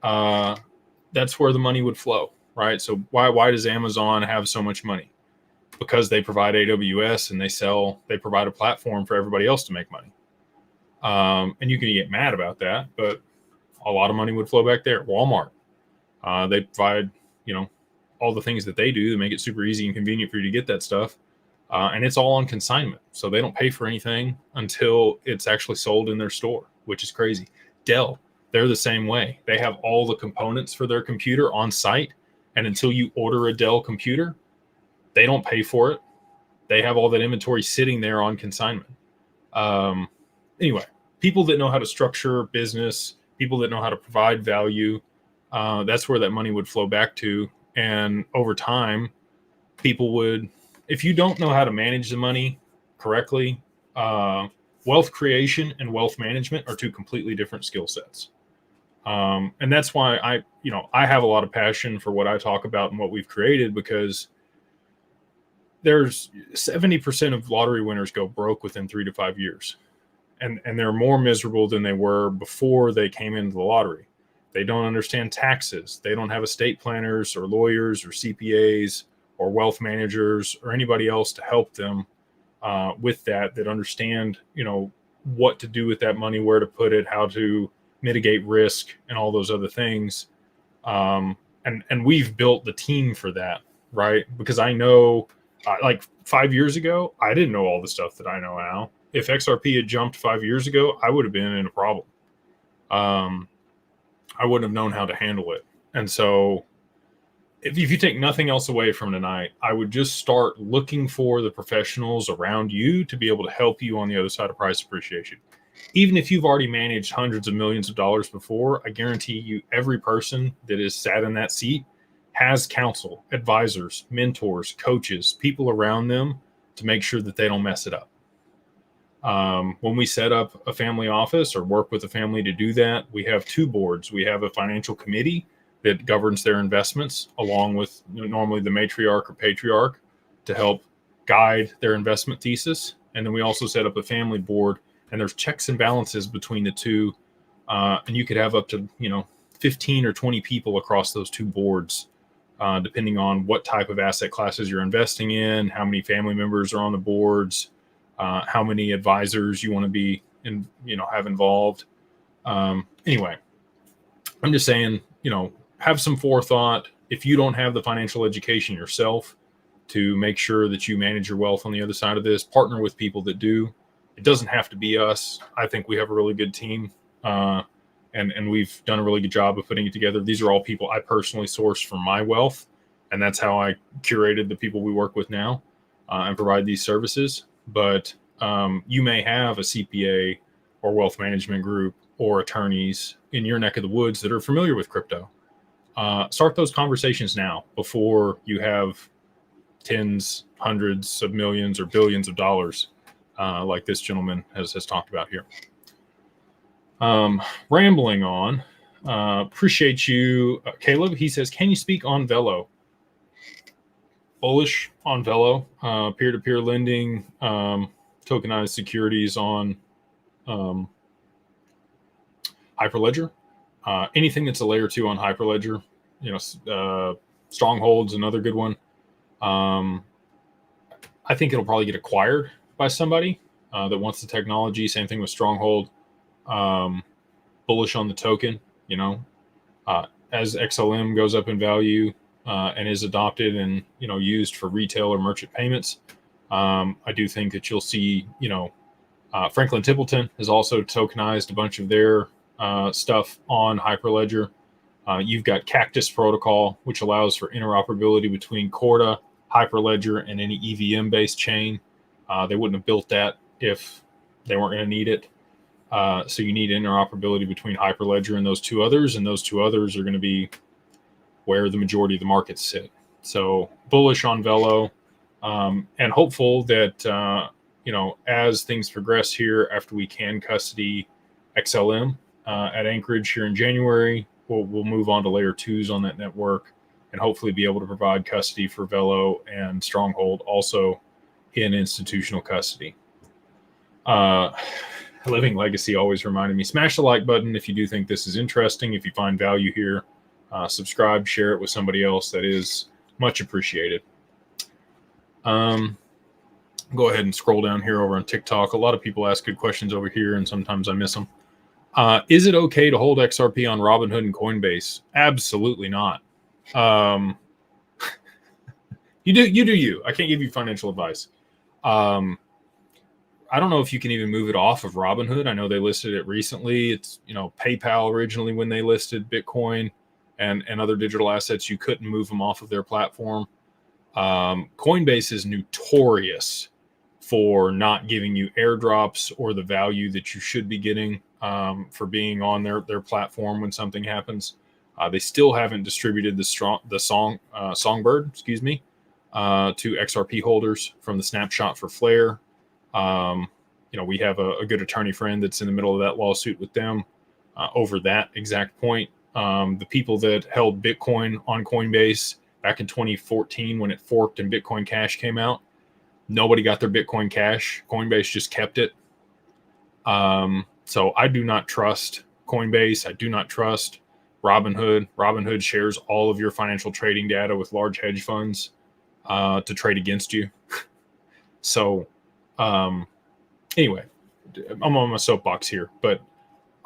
[SPEAKER 1] that's where the money would flow, right? So why does Amazon have so much money? Because they provide AWS and they provide a platform for everybody else to make money. And you can get mad about that, but a lot of money would flow back there. Walmart, they provide, all the things that they do to make it super easy and convenient for you to get that stuff. And it's all on consignment. So they don't pay for anything until it's actually sold in their store, which is crazy. Dell, they're the same way. They have all the components for their computer on site. And until you order a Dell computer, they don't pay for it. They have all that inventory sitting there on consignment. Anyway, people that know how to structure business, people that know how to provide value, that's where that money would flow back to. And over time, people would, if you don't know how to manage the money correctly, wealth creation and wealth management are two completely different skill sets. And that's why I have a lot of passion for what I talk about and what we've created, because there's 70% of lottery winners go broke within 3 to 5 years. And they're more miserable than they were before they came into the lottery. They don't understand taxes. They don't have estate planners or lawyers or CPAs or wealth managers or anybody else to help them with that understand, what to do with that money, where to put it, how to mitigate risk and all those other things. And we've built the team for that, right? Because I know, like 5 years ago, I didn't know all the stuff that I know now. If XRP had jumped 5 years ago, I would have been in a problem. I wouldn't have known how to handle it. And so if you take nothing else away from tonight, I would just start looking for the professionals around you to be able to help you on the other side of price appreciation. Even if you've already managed hundreds of millions of dollars before, I guarantee you every person that is sat in that seat has counsel, advisors, mentors, coaches, people around them to make sure that they don't mess it up. When we set up a family office or work with a family to do that, we have two boards. We have a financial committee that governs their investments, along with normally the matriarch or patriarch to help guide their investment thesis. And then we also set up a family board, and there's checks and balances between the two. And you could have up to 15 or 20 people across those two boards, depending on what type of asset classes you're investing in, how many family members are on the boards, how many advisors you want to be have involved. Anyway, I'm just saying, have some forethought. If you don't have the financial education yourself to make sure that you manage your wealth on the other side of this, partner with people that do. It doesn't have to be us. I think we have a really good team, and we've done a really good job of putting it together. These are all people I personally sourced from my wealth, and that's how I curated the people we work with now and provide these services. But you may have a CPA or wealth management group or attorneys in your neck of the woods that are familiar with crypto. Start those conversations now before you have tens, hundreds of millions, or billions of dollars like this gentleman has talked about here. Rambling on. Appreciate you, Caleb. He says, can you speak on Velo? Bullish on Velo, peer-to-peer lending, tokenized securities on Hyperledger. Anything that's a layer 2 on Hyperledger, Stronghold's another good one. I think it'll probably get acquired by somebody that wants the technology. Same thing with Stronghold. Bullish on the token, as XLM goes up in value and is adopted and used for retail or merchant payments. I do think that you'll see, Franklin Templeton has also tokenized a bunch of their stuff on Hyperledger. You've got Cactus Protocol, which allows for interoperability between Corda, Hyperledger, and any EVM-based chain. They wouldn't have built that if they weren't going to need it. So you need interoperability between Hyperledger and those two others, and those two others are going to be where the majority of the markets sit. So bullish on Velo, and hopeful that as things progress here after we can custody XLM at Anchorage here in January, we'll move on to layer 2s on that network and hopefully be able to provide custody for Velo and Stronghold also in institutional custody. Living Legacy always reminded me, smash the like button if you do think this is interesting. If you find value here, subscribe, share it with somebody else. That is much appreciated. Go ahead and scroll down here over on TikTok. A lot of people ask good questions over here, and sometimes I miss them. Is it okay to hold XRP on Robinhood and Coinbase? Absolutely not. You do you. I can't give you financial advice. I don't know if you can even move it off of Robinhood. I know they listed it recently. It's, PayPal originally when they listed Bitcoin and other digital assets, you couldn't move them off of their platform. Coinbase is notorious for not giving you airdrops or the value that you should be getting for being on their platform when something happens. They still haven't distributed the Songbird, to XRP holders from the snapshot for Flare. We have a good attorney friend that's in the middle of that lawsuit with them over that exact point. The people that held Bitcoin on Coinbase back in 2014 when it forked and Bitcoin Cash came out, nobody got their Bitcoin Cash. Coinbase just kept it. So I do not trust Coinbase. I do not trust Robinhood. Robinhood shares all of your financial trading data with large hedge funds to trade against you. So anyway, I'm on my soapbox here, but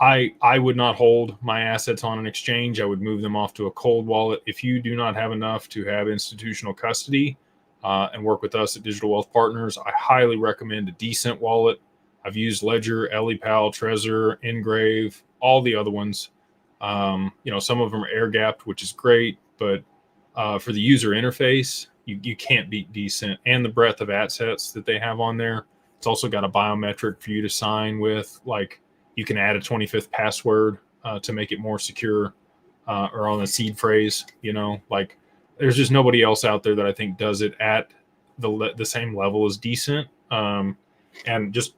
[SPEAKER 1] I would not hold my assets on an exchange. I would move them off to a cold wallet. If you do not have enough to have institutional custody and work with us at Digital Wealth Partners, I highly recommend a decent wallet. I've used Ledger, EliPal, Trezor, Engrave, all the other ones. Some of them are air gapped, which is great, but For the user interface, you can't beat Decent, and the breadth of assets that they have on there. It's also got a biometric for you to sign with. Like, you can add a 25th password to make it more secure, or on the seed phrase. Like, there's just nobody else out there that I think does it at the same level as Decent. And just,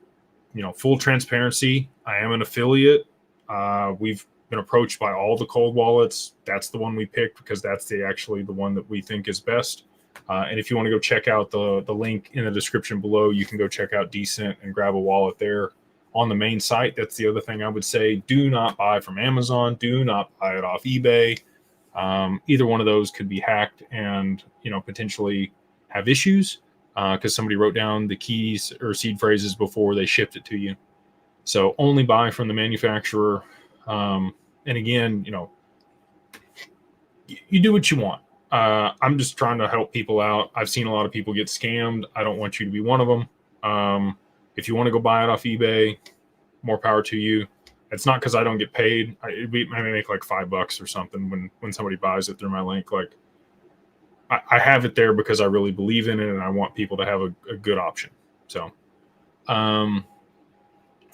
[SPEAKER 1] full transparency, I am an affiliate. We've been approached by all the cold wallets. That's the one we picked because that's actually the one that we think is best. And if you want to go check out the link in the description below, you can go check out Decent and grab a wallet there on the main site. That's the other thing I would say. Do not buy from Amazon. Do not buy it off eBay. Either one of those could be hacked and, potentially have issues because somebody wrote down the keys or seed phrases before they shipped it to you. So only buy from the manufacturer. And again, you do what you want. I'm just trying to help people out. I've seen a lot of people get scammed. I don't want you to be one of them. If you want to go buy it off eBay, more power to you. It's not because I don't get paid. I may make like $5 or something when somebody buys it through my link. Like, I have it there because I really believe in it and I want people to have a good option. So,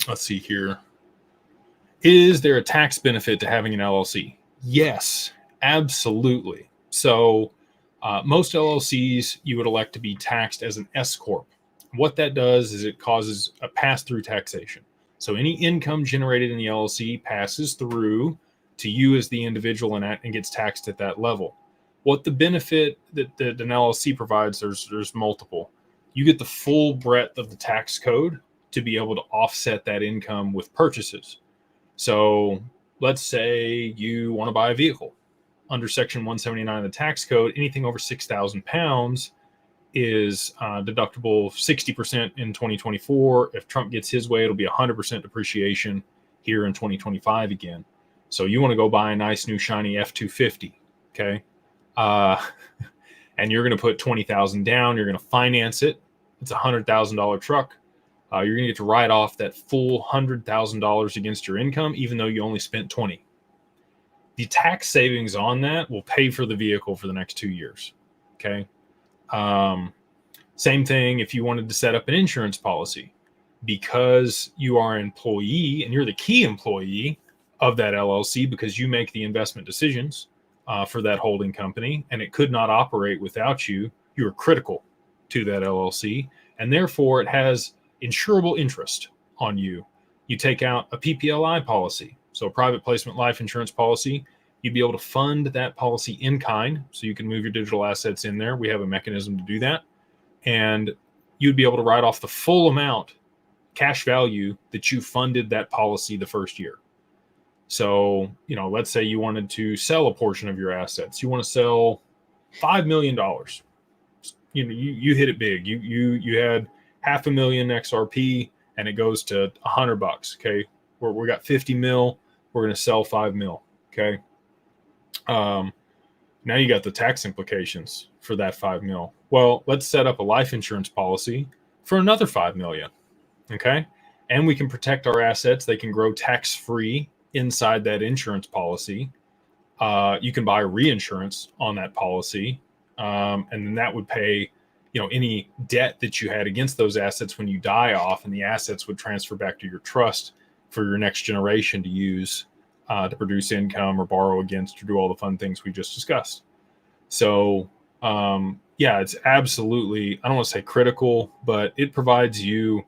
[SPEAKER 1] let's see here. Is there a tax benefit to having an LLC? Yes, absolutely. So most LLCs, you would elect to be taxed as an S Corp. What that does is it causes a pass-through taxation. So any income generated in the LLC passes through to you as the individual and gets taxed at that level. What the benefit that an LLC provides, there's multiple. You get the full breadth of the tax code to be able to offset that income with purchases. So let's say you want to buy a vehicle. Under Section 179 of the tax code, anything over 6,000 pounds is deductible 60% in 2024. If Trump gets his way, it'll be 100% depreciation here in 2025 again. So you want to go buy a nice new shiny F-250, okay? And you're going to put $20,000 down. You're going to finance it. It's a $100,000 truck. You're going to get to write off that full $100,000 against your income, even though you only spent $20,000. The tax savings on that will pay for the vehicle for the next 2 years. Okay. Same thing if you wanted to set up an insurance policy, because you are an employee and you're the key employee of that LLC because you make the investment decisions for that holding company, and it could not operate without you. You are critical to that LLC, and therefore it has insurable interest on you. You take out a PPLI policy, so a private placement life insurance policy. You'd be able to fund that policy in kind, so you can move your digital assets in there. We have a mechanism to do that. And you'd be able to write off the full amount, cash value, that you funded that policy the first year. So, let's say you wanted to sell a portion of your assets. You want to sell $5 million. You hit it big. You had $500,000 XRP and it goes to $100. Okay. We got 50 mil. We're going to sell 5 mil. Okay. Now you got the tax implications for that 5 mil. Well, let's set up a life insurance policy for another 5 million. Okay. And we can protect our assets. They can grow tax-free inside that insurance policy. You can buy reinsurance on that policy. And then that would pay, any debt that you had against those assets when you die off, and the assets would transfer back to your trust for your next generation to use to produce income or borrow against or do all the fun things we just discussed. So, it's absolutely, I don't want to say critical, but it provides you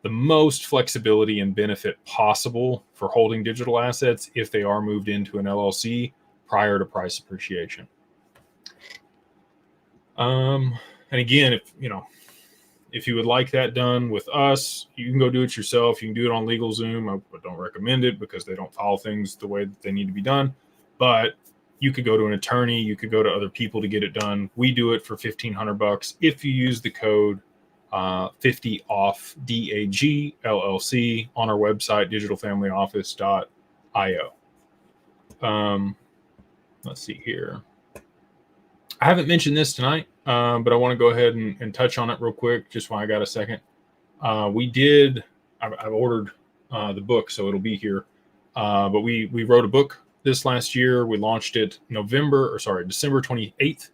[SPEAKER 1] the most flexibility and benefit possible for holding digital assets if they are moved into an LLC prior to price appreciation. And again, if you would like that done with us, you can go do it yourself. You can do it on LegalZoom. I don't recommend it because they don't follow things the way that they need to be done. But you could go to an attorney. You could go to other people to get it done. We do it for $1,500 if you use the code 50 off DAG LLC on our website, digitalfamilyoffice.io. Let's see here. I haven't mentioned this tonight, but I want to go ahead and touch on it real quick, just while I got a second. I've ordered the book, so it'll be here. But we wrote a book this last year. We launched it December 28th.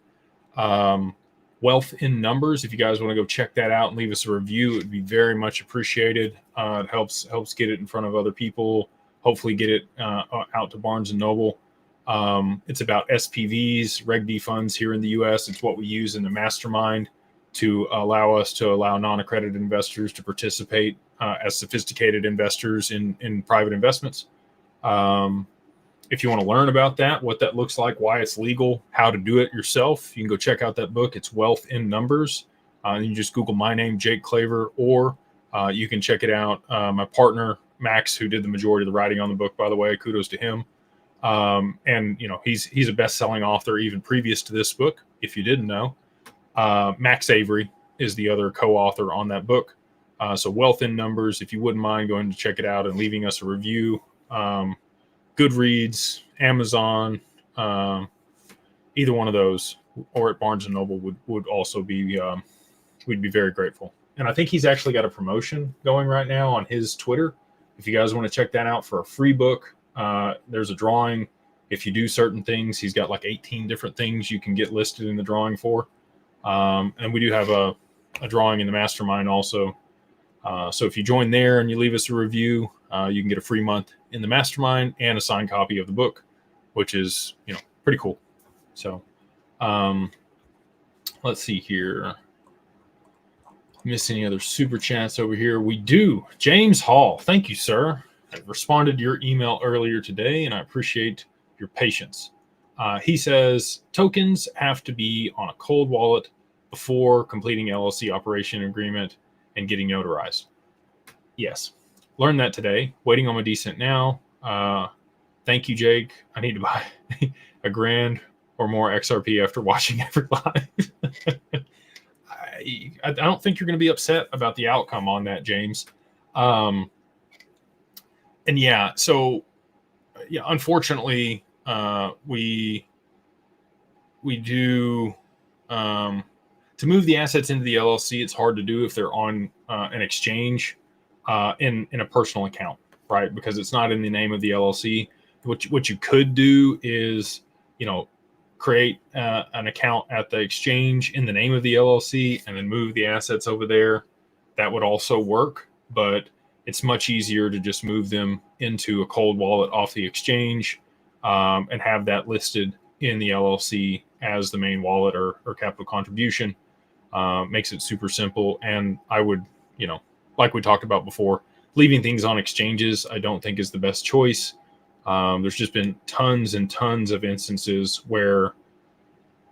[SPEAKER 1] Wealth in Numbers. If you guys want to go check that out and leave us a review, it would be very much appreciated. It helps get it in front of other people. Hopefully get it out to Barnes & Noble. It's about SPVs, Reg D funds here in the U.S. It's what we use in the Mastermind to allow non-accredited investors to participate as sophisticated investors in private investments. If you want to learn about that, what that looks like, why it's legal, how to do it yourself, you can go check out that book. It's Wealth in Numbers. And you just Google my name, Jake Claver, or you can check it out. My partner, Max, who did the majority of the writing on the book, by the way, kudos to him. And he's a best-selling author even previous to this book, if you didn't know. Max Avery is the other co-author on that book. So Wealth in Numbers, if you wouldn't mind going to check it out and leaving us a review. Goodreads, Amazon, either one of those, or at Barnes & Noble would also be, we'd be very grateful. And I think he's actually got a promotion going right now on his Twitter. If you guys want to check that out for a free book, there's a drawing. If you do certain things, he's got like 18 different things you can get listed in the drawing for. And we do have a drawing in the Mastermind also. So if you join there and you leave us a review, you can get a free month in the Mastermind and a signed copy of the book, which is, pretty cool. So, let's see here. Miss any other super chats over here? We do. James Hall, thank you, sir. I responded to your email earlier today, and I appreciate your patience. He says tokens have to be on a cold wallet before completing LLC operation agreement and getting notarized. Yes. Learned that today. Waiting on my decent now. Thank you, Jake. I need to buy $1,000 or more XRP after watching every live. I don't think you're going to be upset about the outcome on that, James. And yeah, so yeah, unfortunately, we do to move the assets into the LLC. It's hard to do if they're on an exchange in a personal account, right? Because it's not in the name of the LLC. What you could do is, create an account at the exchange in the name of the LLC and then move the assets over there. That would also work, but it's much easier to just move them into a cold wallet off the exchange and have that listed in the LLC as the main wallet or capital contribution. Makes it super simple. And I would, like we talked about before, leaving things on exchanges, I don't think is the best choice. There's just been tons and tons of instances where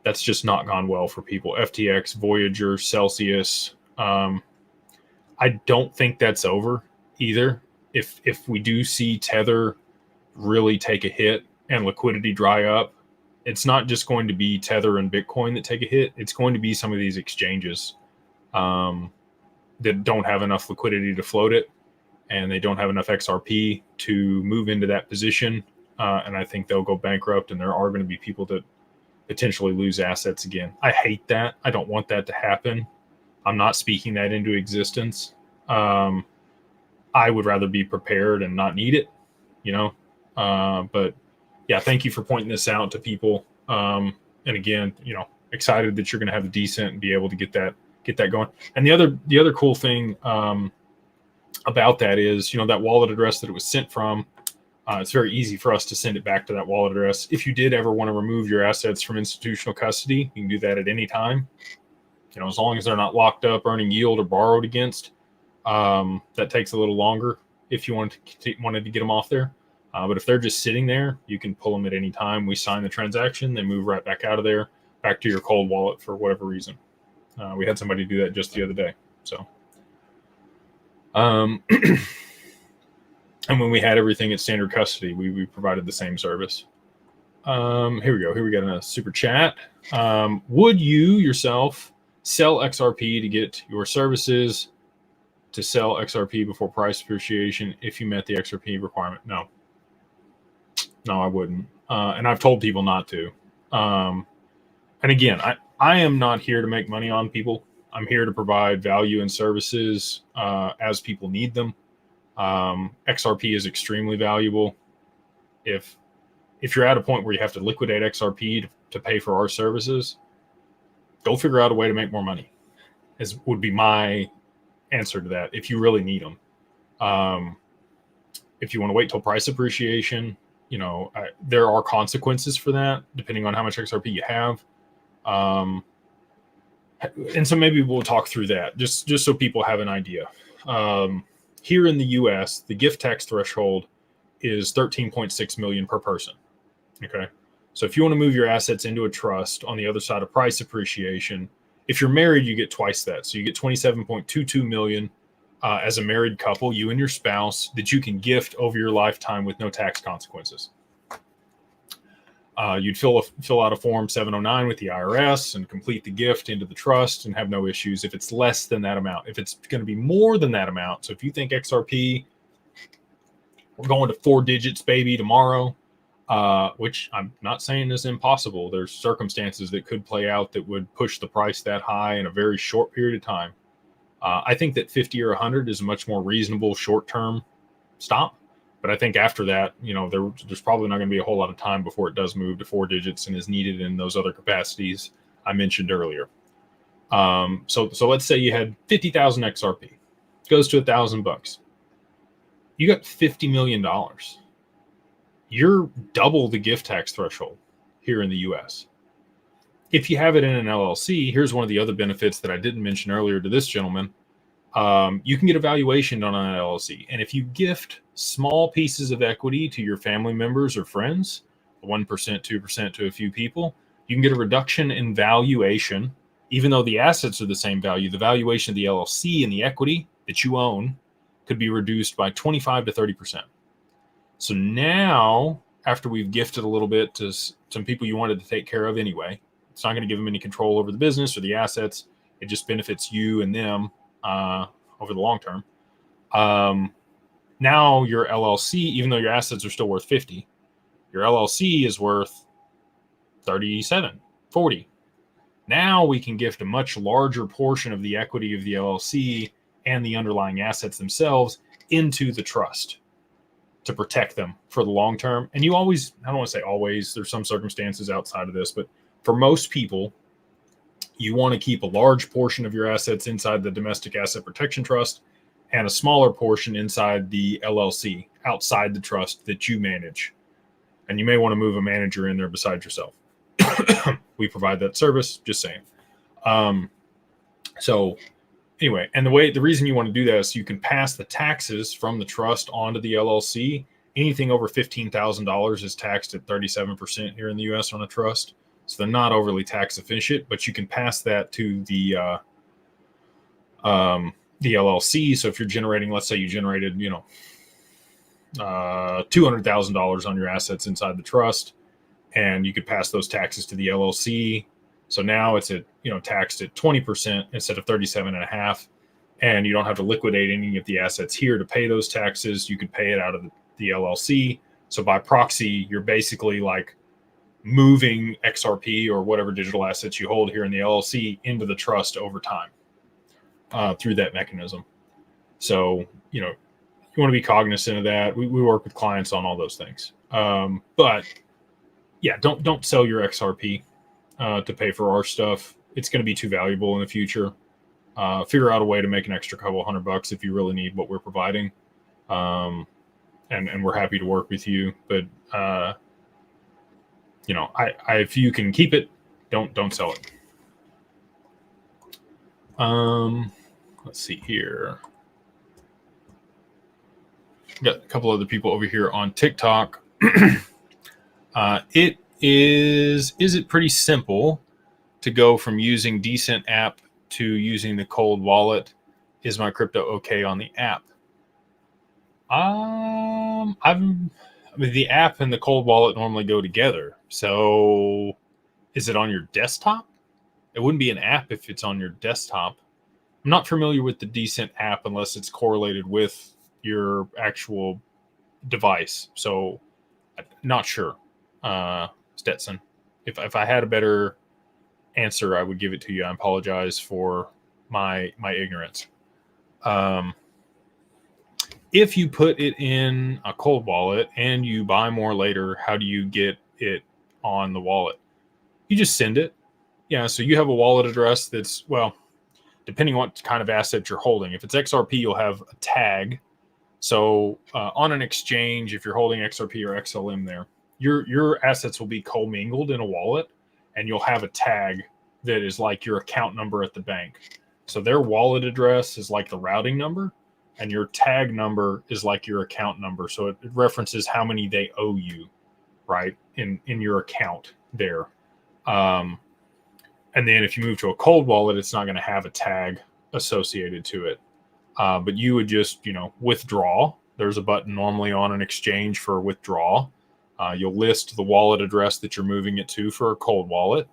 [SPEAKER 1] that's just not gone well for people. FTX, Voyager, Celsius. I don't think that's over either. If we do see Tether really take a hit and liquidity dry up, it's not just going to be Tether and Bitcoin that take a hit. It's going to be some of these exchanges that don't have enough liquidity to float it, and they don't have enough XRP to move into that position. And I think they'll go bankrupt, and there are going to be people that potentially lose assets again. I hate that. I don't want that to happen. I'm not speaking that into existence. I would rather be prepared and not need it, but yeah, thank you for pointing this out to people. And again, excited that you're going to have a decent and be able to get that going. And the other cool thing about that is, that wallet address that it was sent from, it's very easy for us to send it back to that wallet address. If you did ever want to remove your assets from institutional custody, you can do that at any time. As long as they're not locked up, earning yield, or borrowed against. That takes a little longer if you wanted to get them off there. But if they're just sitting there, you can pull them at any time. We sign the transaction, they move right back out of there, back to your cold wallet for whatever reason. We had somebody do that just the other day. So, and when we had everything at standard custody, we provided the same service. Here we go. Here we got a super chat. Would you yourself sell XRP to get your services to sell XRP before price appreciation if you met the XRP requirement? No, I wouldn't. And I've told people not to. And again, I am not here to make money on people. I'm here to provide value and services as people need them. XRP is extremely valuable. If if you're at a point where you have to liquidate XRP to pay for our services, go figure out a way to make more money, would be my answer to that, if you really need them. If you want to wait till price appreciation, there are consequences for that, depending on how much XRP you have. And so maybe we'll talk through that, just so people have an idea. Here in the US, the gift tax threshold is 13.6 million per person. Okay. So if you want to move your assets into a trust on the other side of price appreciation, if you're married, you get twice that. So you get 27.22 million as a married couple, you and your spouse, that you can gift over your lifetime with no tax consequences. You'd fill out a form 709 with the IRS and complete the gift into the trust and have no issues if it's less than that amount. If it's going to be more than that amount, so if you think XRP, we're going to 4 digits, baby, tomorrow, which I'm not saying is impossible. There's circumstances that could play out that would push the price that high in a very short period of time. I think that 50 or 100 is a much more reasonable short-term stop. But I think after that, there's probably not going to be a whole lot of time before it does move to 4 digits and is needed in those other capacities I mentioned earlier. So let's say you had 50,000 XRP, goes to $1,000. You got $50 million. You're double the gift tax threshold here in the US. If you have it in an LLC, here's one of the other benefits that I didn't mention earlier to this gentleman. You can get a valuation on an LLC. And if you gift small pieces of equity to your family members or friends, 1%, 2% to a few people, you can get a reduction in valuation. Even though the assets are the same value, the valuation of the LLC and the equity that you own could be reduced by 25 to 30%. So now, after we've gifted a little bit to some people you wanted to take care of anyway, it's not going to give them any control over the business or the assets. It just benefits you and them over the long term. Now your LLC, even though your assets are still worth 50, your LLC is worth 37, 40. Now we can gift a much larger portion of the equity of the LLC and the underlying assets themselves into the trust to protect them for the long term. And you always, I don't want to say always, there's some circumstances outside of this, but for most people, you want to keep a large portion of your assets inside the domestic asset protection trust and a smaller portion inside the LLC outside the trust that you manage. And you may want to move a manager in there besides yourself. We provide that service, just saying. So anyway, and the reason you want to do that is so you can pass the taxes from the trust onto the LLC. Anything over $15,000 is taxed at 37% here in the US on a trust. So they're not overly tax efficient, but you can pass that to the LLC. So if you're generating, let's say you generated, $200,000 on your assets inside the trust, and you could pass those taxes to the LLC. So now it's taxed at 20% instead of 37.5%, and you don't have to liquidate any of the assets here to pay those taxes. You could pay it out of the LLC. So by proxy, you're basically like moving XRP or whatever digital assets you hold here in the LLC into the trust over time through that mechanism. So, you want to be cognizant of that. We work with clients on all those things. But yeah, don't sell your XRP to pay for our stuff. It's going to be too valuable in the future. Figure out a way to make an extra couple $100 if you really need what we're providing. And we're happy to work with you. But if you can keep it, don't sell it. Let's see here. Got a couple other people over here on TikTok. Is it pretty simple to go from using decent app to using the cold wallet? Is my crypto okay on the app? The app and the cold wallet normally go together. So is it on your desktop? It wouldn't be an app if it's on your desktop. I'm not familiar with the decent app unless it's correlated with your actual device. So not sure, Stetson. If I had a better answer, I would give it to you. I apologize for my ignorance. If you put it in a cold wallet and you buy more later, how do you get it on the wallet? You just send it. Yeah, so you have a wallet address that's, well, depending on what kind of asset you're holding. If it's XRP, you'll have a tag. So on an exchange, if you're holding XRP or XLM there, your assets will be commingled in a wallet, and you'll have a tag that is like your account number at the bank. So their wallet address is like the routing number, and your tag number is like your account number. So it references how many they owe you, right, in your account there. And then if you move to a cold wallet, it's not going to have a tag associated to it. But you would just, withdraw. There's a button normally on an exchange for withdraw. You'll list the wallet address that you're moving it to for a cold wallet.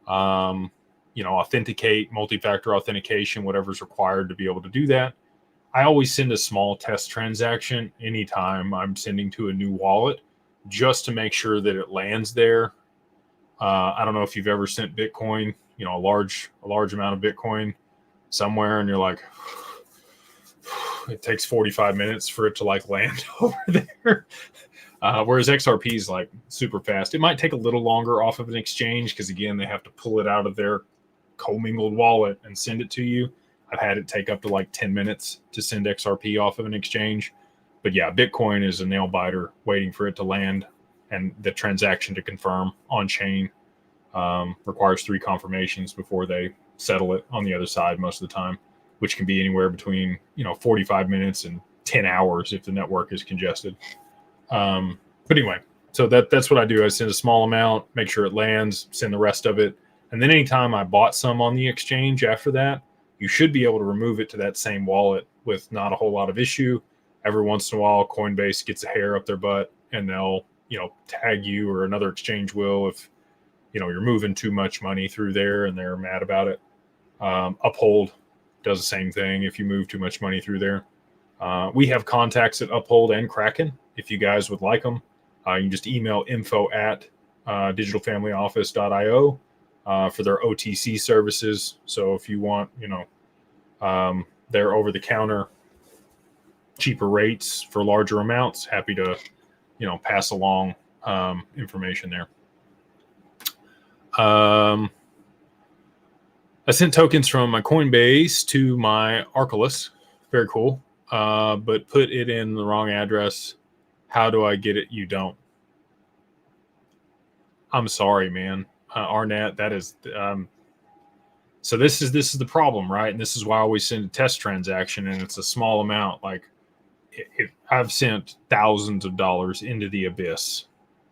[SPEAKER 1] Authenticate, multi-factor authentication, whatever's required to be able to do that. I always send a small test transaction anytime I'm sending to a new wallet, just to make sure that it lands there. I don't know if you've ever sent Bitcoin, a large amount of Bitcoin somewhere, and you're like, it takes 45 minutes for it to land over there. Whereas XRP is super fast. It might take a little longer off of an exchange because, again, they have to pull it out of their commingled wallet and send it to you. I've had it take up to 10 minutes to send XRP off of an exchange. But yeah, Bitcoin is a nail biter waiting for it to land, and the transaction to confirm on chain requires 3 confirmations before they settle it on the other side most of the time, which can be anywhere between 45 minutes and 10 hours if the network is congested. But anyway, so that's what I do. I send a small amount, make sure it lands, send the rest of it, and then anytime I bought some on the exchange after that, you should be able to remove it to that same wallet with not a whole lot of issue. Every once in a while, Coinbase gets a hair up their butt, and they'll tag you, or another exchange will, if you're moving too much money through there and they're mad about it. Uphold does the same thing if you move too much money through there. We have contacts at Uphold and Kraken if you guys would like them. You can just email info@digitalfamilyoffice.io for their OTC services. So if you want, their over-the-counter cheaper rates for larger amounts, happy to, pass along information there. I sent tokens from my Coinbase to my Arculus. Very cool. But put it in the wrong address. How do I get it? You don't. I'm sorry, man. Arnett, that is... so this is the problem, right? And this is why I always send a test transaction, and it's a small amount. I've sent thousands of dollars into the abyss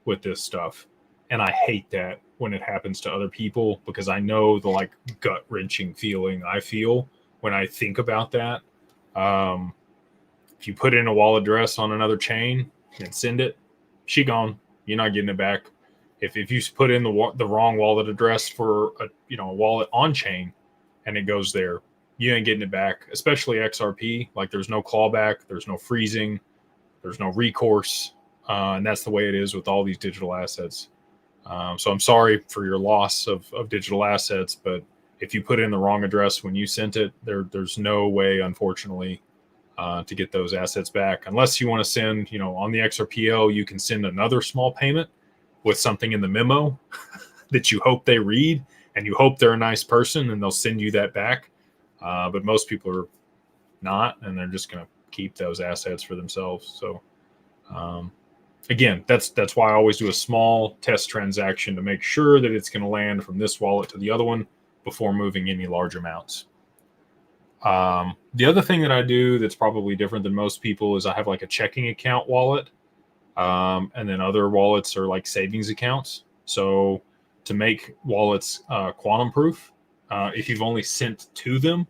[SPEAKER 1] with this stuff, and I hate that when it happens to other people, because I know the gut-wrenching feeling I feel when I think about that. If you put in a wallet address on another chain and send it, she gone. You're not getting it back. If you put in the wrong wallet address for a wallet on chain and it goes there, you ain't getting it back. Especially XRP, there's no clawback, there's no freezing, there's no recourse, and that's the way it is with all these digital assets. So I'm sorry for your loss of digital assets, but if you put in the wrong address when you sent it, there's no way, unfortunately, to get those assets back. Unless you want to send, on the XRPL, you can send another small payment with something in the memo that you hope they read, and you hope they're a nice person and they'll send you that back. But most people are not, and they're just going to keep those assets for themselves. So, again, that's why I always do a small test transaction to make sure that it's going to land from this wallet to the other one before moving any large amounts. The other thing that I do that's probably different than most people is I have a checking account wallet, and then other wallets are savings accounts. So to make wallets quantum proof, if you've only sent to them,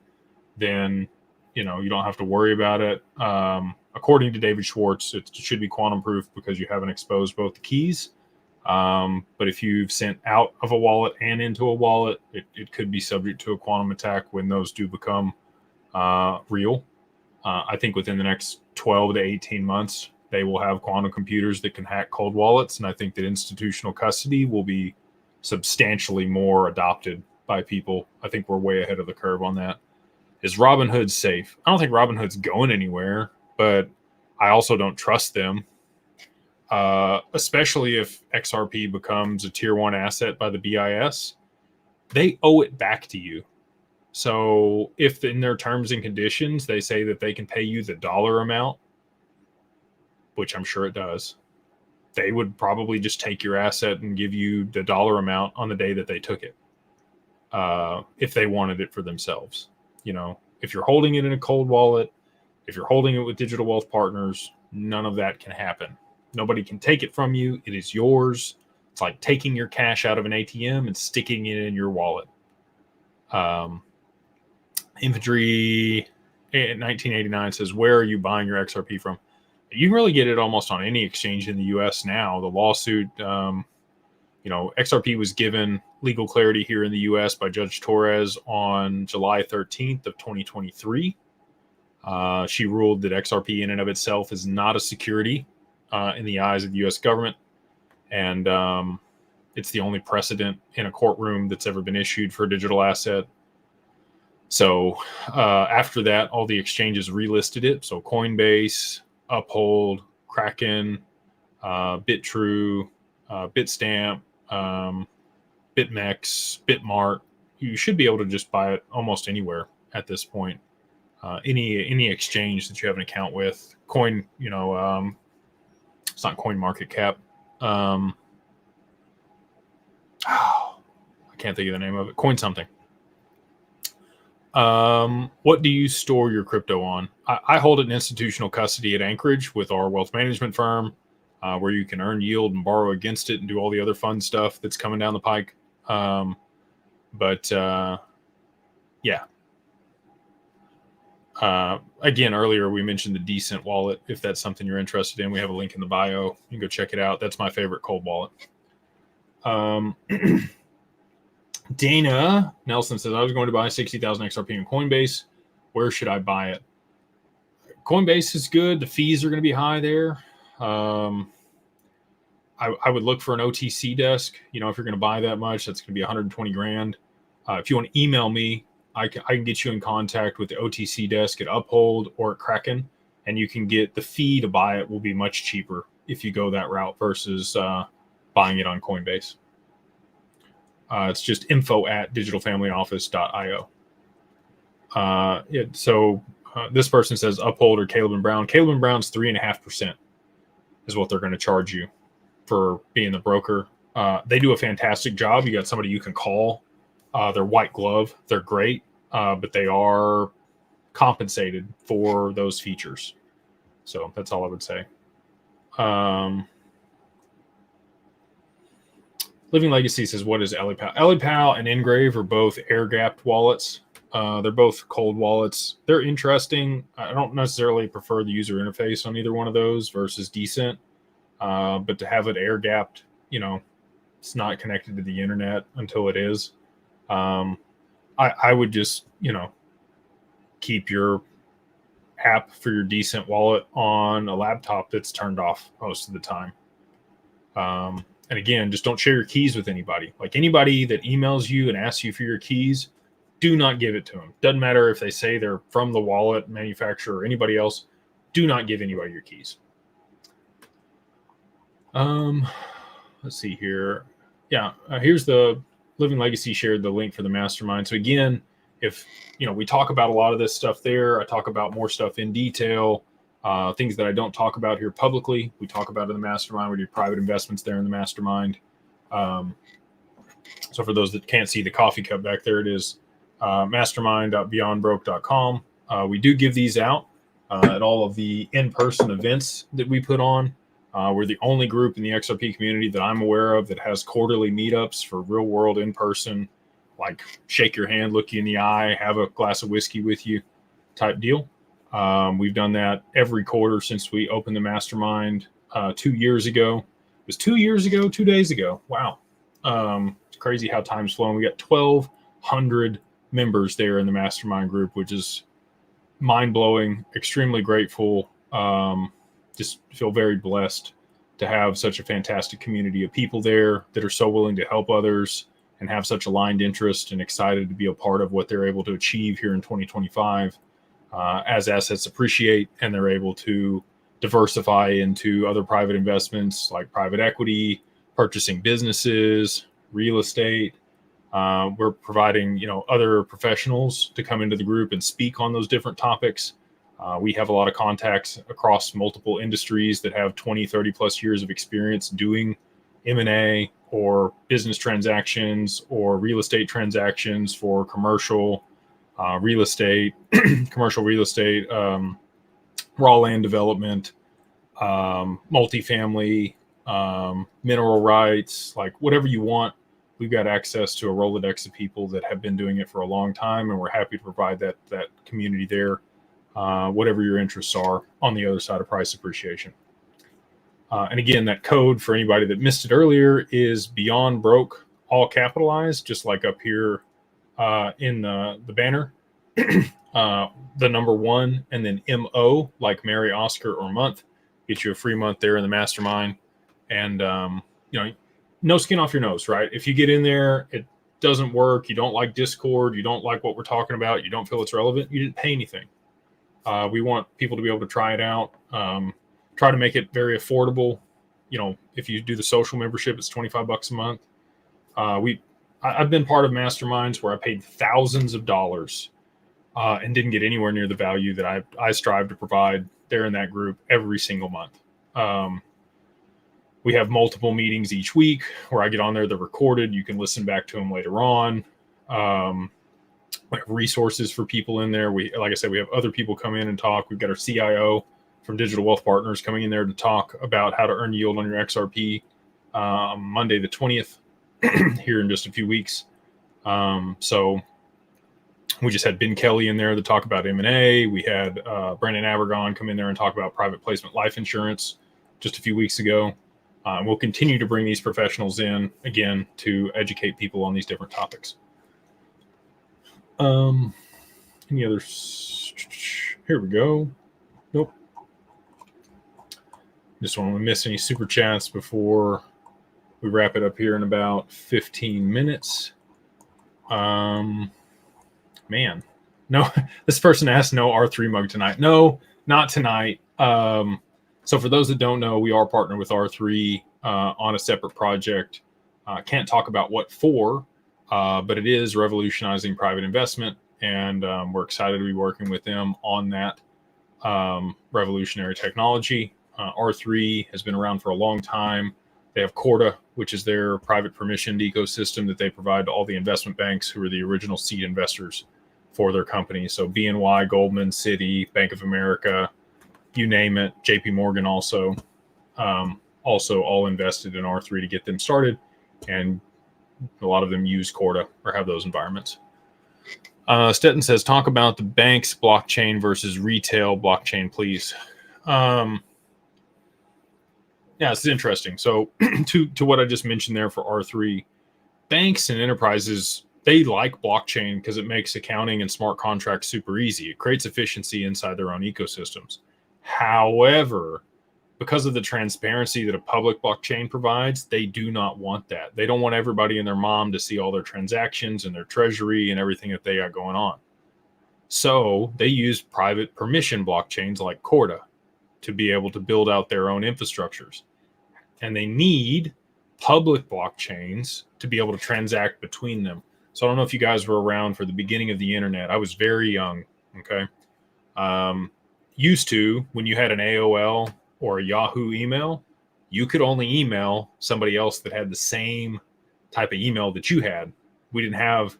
[SPEAKER 1] then you don't have to worry about it. According to David Schwartz, it should be quantum proof because you haven't exposed both the keys. But if you've sent out of a wallet and into a wallet, it could be subject to a quantum attack when those do become real. I think within the next 12 to 18 months, they will have quantum computers that can hack cold wallets. And I think that institutional custody will be substantially more adopted by people. I think we're way ahead of the curve on that. Is Robinhood safe? I don't think Robinhood's going anywhere, but I also don't trust them, especially if XRP becomes a tier 1 asset by the BIS. They owe it back to you. So if in their terms and conditions they say that they can pay you the dollar amount, which I'm sure it does, they would probably just take your asset and give you the dollar amount on the day that they took it, if they wanted it for themselves. You know, if you're holding it in a cold wallet, if you're holding it with Digital Wealth Partners, none of that can happen. Nobody can take it from you. It is yours. It's like taking your cash out of an ATM and sticking it in your wallet. Infantry in 1989 says, where are you buying your XRP from? You can really get it almost on any exchange in the US now. The lawsuit, XRP was given legal clarity here in the US by Judge Torres on July 13th of 2023. She ruled that XRP in and of itself is not a security in the eyes of the US government. And it's the only precedent in a courtroom that's ever been issued for a digital asset. So after that, all the exchanges relisted it. So Coinbase, Uphold, Kraken, BitTrue, Bitstamp, BitMEX, Bitmart. You should be able to just buy it almost anywhere at this point. Any exchange that you have an account with. Coin, it's not Coin Market Cap. I can't think of the name of it. Coin something. What do you store your crypto on? I hold it in institutional custody at Anchorage with our wealth management firm, where you can earn yield and borrow against it and do all the other fun stuff that's coming down the pike. Again, earlier we mentioned the Decent wallet. If that's something you're interested in, we have a link in the bio. You can go check it out. That's my favorite cold wallet. Dana Nelson says, I was going to buy 60,000 XRP in Coinbase. Where should I buy it? Coinbase is good. The fees are going to be high there. I would look for an OTC desk. If you're going to buy that much, that's going to be 120 grand. If you want to email me, I can get you in contact with the OTC desk at Uphold or at Kraken, and you can get the fee to buy it will be much cheaper if you go that route versus buying it on Coinbase. It's just info@digitalfamilyoffice.io. This person says Uphold or Caleb and Brown. Caleb and Brown's 3.5% is what they're going to charge you for being the broker. They do a fantastic job. You got somebody you can call. They're white glove. They're great, but they are compensated for those features. So that's all I would say. Living Legacy says, what is LLPal? LLPal and Engrave are both air-gapped wallets. They're both cold wallets. They're interesting. I don't necessarily prefer the user interface on either one of those versus Decent. But to have it air-gapped, it's not connected to the internet until it is. I would just, keep your app for your Decent wallet on a laptop that's turned off most of the time. And again, just don't share your keys with anybody. Like anybody that emails you and asks you for your keys, do not give it to them. Doesn't matter if they say they're from the wallet manufacturer or anybody else. Do not give anybody your keys. Let's see here. Yeah, here's the Living Legacy shared the link for the Mastermind. So again, if we talk about a lot of this stuff there, I talk about more stuff in detail. Things that I don't talk about here publicly, we talk about in the Mastermind. We do private investments there in the Mastermind. So for those that can't see the coffee cup back there, it is mastermind.beyondbroke.com. We do give these out at all of the in-person events that we put on. We're the only group in the XRP community that I'm aware of that has quarterly meetups for real world in-person, like shake your hand, look you in the eye, have a glass of whiskey with you type deal. We've done that every quarter since we opened the Mastermind 2 years ago. It was 2 years ago, 2 days ago. Wow. It's crazy how time's flown. We got 1,200 members there in the Mastermind group, which is mind-blowing, extremely grateful. Just feel very blessed to have such a fantastic community of people there that are so willing to help others and have such aligned interest and excited to be a part of what they're able to achieve here in 2025 as assets appreciate and they're able to diversify into other private investments like private equity, purchasing businesses, real estate. We're providing, other professionals to come into the group and speak on those different topics. We have a lot of contacts across multiple industries that have 20, 30 plus years of experience doing M&A or business transactions or real estate transactions for commercial real estate, commercial real estate, raw land development, multifamily, mineral rights, like whatever you want. We've got access to a Rolodex of people that have been doing it for a long time, and we're happy to provide that community there, whatever your interests are on the other side of price appreciation. And again, that code for anybody that missed it earlier is Beyond Broke, all capitalized, just like up here in the banner. The number 1 and then MO, like Mary, Oscar, or month, get you a free month there in the Mastermind. And no skin off your nose, right? If you get in there, it doesn't work, you don't like Discord, you don't like what we're talking about, you don't feel it's relevant, you didn't pay anything. We want people to be able to try it out, try to make it very affordable. If you do the social membership, it's $25 a month. I've been part of masterminds where I paid thousands of dollars and didn't get anywhere near the value that I strive to provide there in that group every single month. We have multiple meetings each week where I get on there. They're recorded. You can listen back to them later on. We have resources for people in there. Like I said, we have other people come in and talk. We've got our CIO from Digital Wealth Partners coming in there to talk about how to earn yield on your XRP Monday the 20th here in just a few weeks. So we just had Ben Kelly in there to talk about M&A. We had Brandon Abergon come in there and talk about private placement life insurance just a few weeks ago. We'll continue to bring these professionals in, again, to educate people on these different topics. Any others? Here we go. Nope. Just don't want to miss any super chats before we wrap it up here in about 15 minutes. Man, no, this person asked no R3 mug tonight. No, not tonight. So for those that don't know, we are partnered with R3 on a separate project. Can't talk about what for, but it is revolutionizing private investment, and we're excited to be working with them on that revolutionary technology. R3 has been around for a long time. They have Corda, which is their private permissioned ecosystem that they provide to all the investment banks who are the original seed investors for their company. So BNY, Goldman, Citi, Bank of America, you name it, JP Morgan also all invested in R3 to get them started. And a lot of them use Corda or have those environments. Stetton says, talk about the bank's blockchain versus retail blockchain, please. Yeah, it's interesting. So to what I just mentioned there for R3, banks and enterprises, they like blockchain because it makes accounting and smart contracts super easy. It creates efficiency inside their own ecosystems. However, because of the transparency that a public blockchain provides, they do not want that. They don't want everybody and their mom to see all their transactions and their treasury and everything that they got going on. So they use private permission blockchains like Corda to be able to build out their own infrastructures. And they need public blockchains to be able to transact between them. So I don't know if you guys were around for the beginning of the internet. I was very young, okay? Used to, when you had an AOL or a Yahoo email, you could only email somebody else that had the same type of email that you had. We didn't have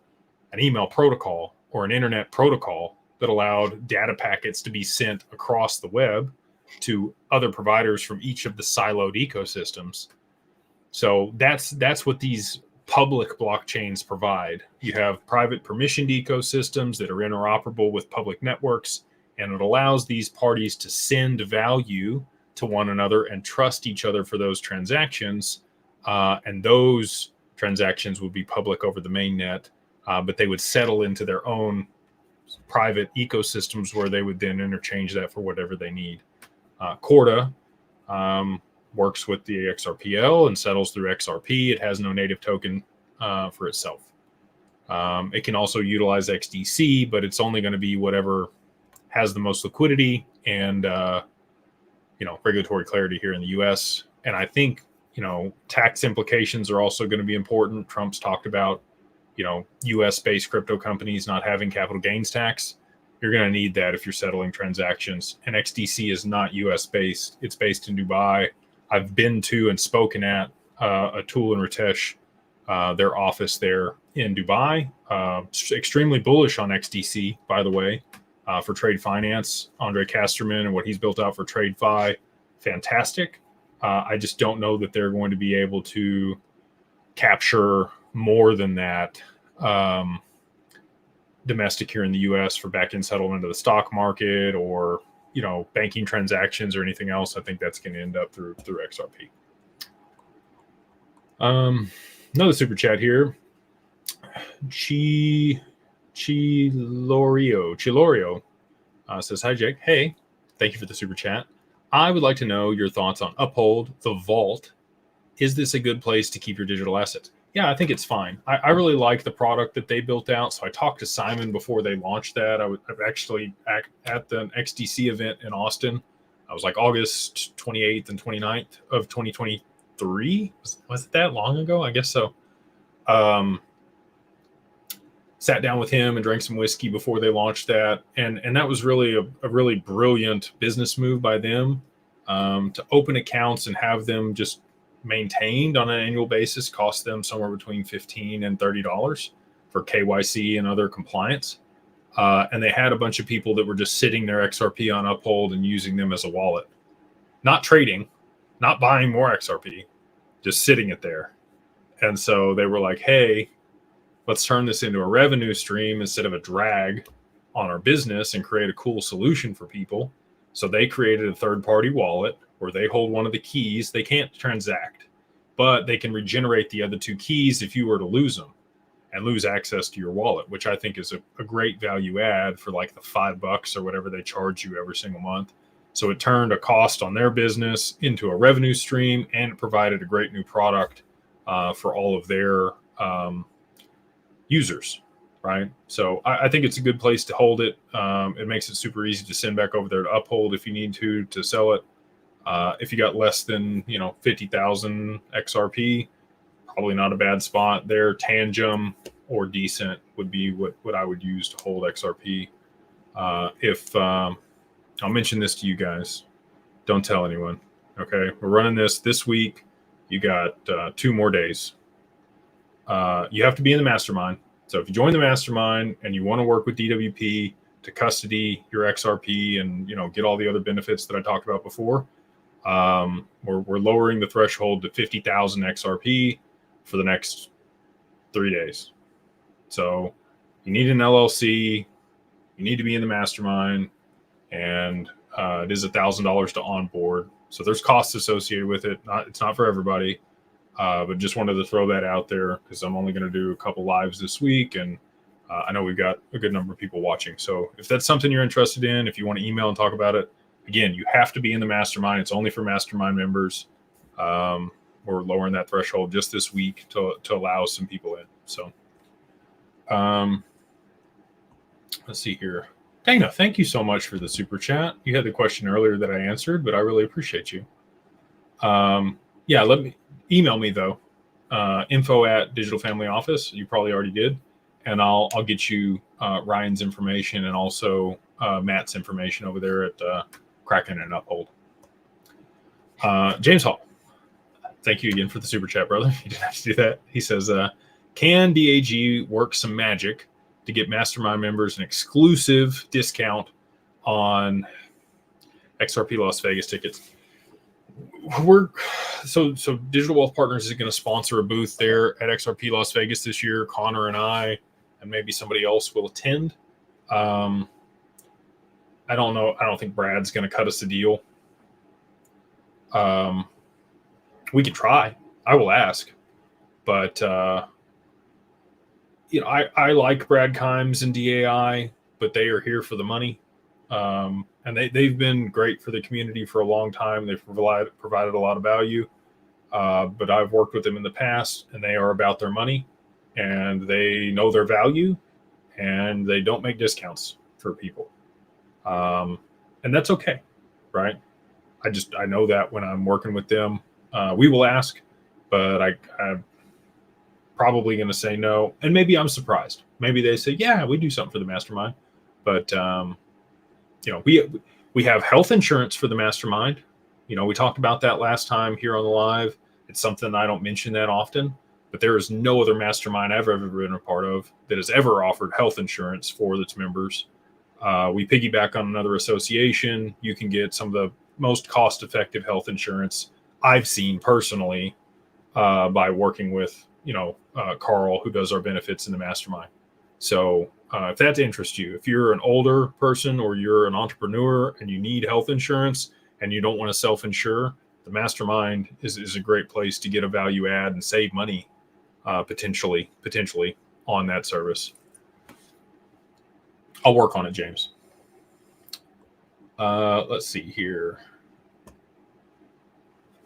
[SPEAKER 1] an email protocol or an internet protocol that allowed data packets to be sent across the web to other providers from each of the siloed ecosystems. So that's what these public blockchains provide. You have private permissioned ecosystems that are interoperable with public networks, and it allows these parties to send value to one another and trust each other for those transactions. And those transactions would be public over the mainnet, but they would settle into their own private ecosystems where they would then interchange that for whatever they need. Corda works with the XRPL and settles through XRP. It has no native token for itself. It can also utilize XDC, but it's only going to be whatever has the most liquidity and regulatory clarity here in the U.S. And I think, tax implications are also going to be important. Trump's talked about, U.S.-based crypto companies not having capital gains tax. You're going to need that if you're settling transactions. And XDC is not U.S.-based. It's based in Dubai. I've been to and spoken at Atul and Ritesh, their office there in Dubai. Extremely bullish on XDC, by the way, for trade finance. Andre Casterman and what he's built out for TradeFi, fantastic. I just don't know that they're going to be able to capture more than that domestic here in the U.S. for back-end settlement of the stock market or banking transactions or anything else. I think that's going to end up through XRP. Another super chat here. Chilorio says, hi, Jake. Hey, thank you for the super chat. I would like to know your thoughts on Uphold, the Vault. Is this a good place to keep your digital assets? Yeah, I think it's fine. I really like the product that they built out. So I talked to Simon before they launched that. I'm actually at the XDC event in Austin. I was like August 28th and 29th of 2023. Was it that long ago? I guess so. Sat down with him and drank some whiskey before they launched that. And that was really a really brilliant business move by them, to open accounts and have them just maintained on an annual basis cost them somewhere between $15 and $30 for KYC and other compliance. And they had a bunch of people that were just sitting their XRP on Uphold and using them as a wallet, not trading, not buying more XRP, just sitting it there. And so they were like, hey, let's turn this into a revenue stream instead of a drag on our business and create a cool solution for people. So they created a third-party wallet where they hold one of the keys. They can't transact, but they can regenerate the other two keys if you were to lose them and lose access to your wallet, which I think is a great value add for like the $5 or whatever they charge you every single month. So it turned a cost on their business into a revenue stream, and it provided a great new product for all of their users, right? So I think it's a good place to hold it. It makes it super easy to send back over there to Uphold if you need to sell it. If you got less than 50,000 XRP, probably not a bad spot there. Tangem or Decent would be what I would use to hold XRP. If I'll mention this to you guys, don't tell anyone. Okay, we're running this week. You got 2 more days. You have to be in the mastermind. So if you join the mastermind and you want to work with DWP to custody your XRP and get all the other benefits that I talked about before, we're lowering the threshold to 50,000 XRP for the next 3 days. So you need an LLC, you need to be in the mastermind, and it is $1,000 to onboard. So there's costs associated with it. It's not for everybody, but just wanted to throw that out there because I'm only going to do a couple lives this week, and I know we've got a good number of people watching. So if that's something you're interested in, if you want to email and talk about it, again, you have to be in the mastermind. It's only for mastermind members. We're lowering that threshold just this week to allow some people in. So let's see here. Dana, thank you so much for the super chat. You had the question earlier that I answered, but I really appreciate you. Yeah, email me though. Info@Digital Family Office. You probably already did. And I'll get you Ryan's information and also Matt's information over there at Kraken and Uphold. James Hall, thank you again for the super chat, brother. You didn't have to do that. He says, can DAG work some magic to get mastermind members an exclusive discount on XRP Las Vegas tickets? So Digital Wealth Partners is going to sponsor a booth there at XRP Las Vegas this year. Connor and I, and maybe somebody else, will attend. I don't know. I don't think Brad's going to cut us a deal. We can try. I will ask, but I like Brad Kimes and DAI, but they are here for the money. And they've been great for the community for a long time. They've provided a lot of value. But I've worked with them in the past, and they are about their money, and they know their value, and they don't make discounts for people. And that's okay, right? I know that when I'm working with them, we will ask, but I'm probably going to say no. And maybe I'm surprised. Maybe they say, yeah, we do something for the mastermind. But, we have health insurance for the mastermind. We talked about that last time here on the live. It's something I don't mention that often, but there is no other mastermind I've ever been a part of that has ever offered health insurance for its members. We piggyback on another association. You can get some of the most cost-effective health insurance I've seen personally by working with, Carl, who does our benefits in the mastermind. So if that interests you, if you're an older person or you're an entrepreneur and you need health insurance and you don't want to self-insure, the mastermind is a great place to get a value add and save money potentially on that service. I'll work on it, James. Let's see here.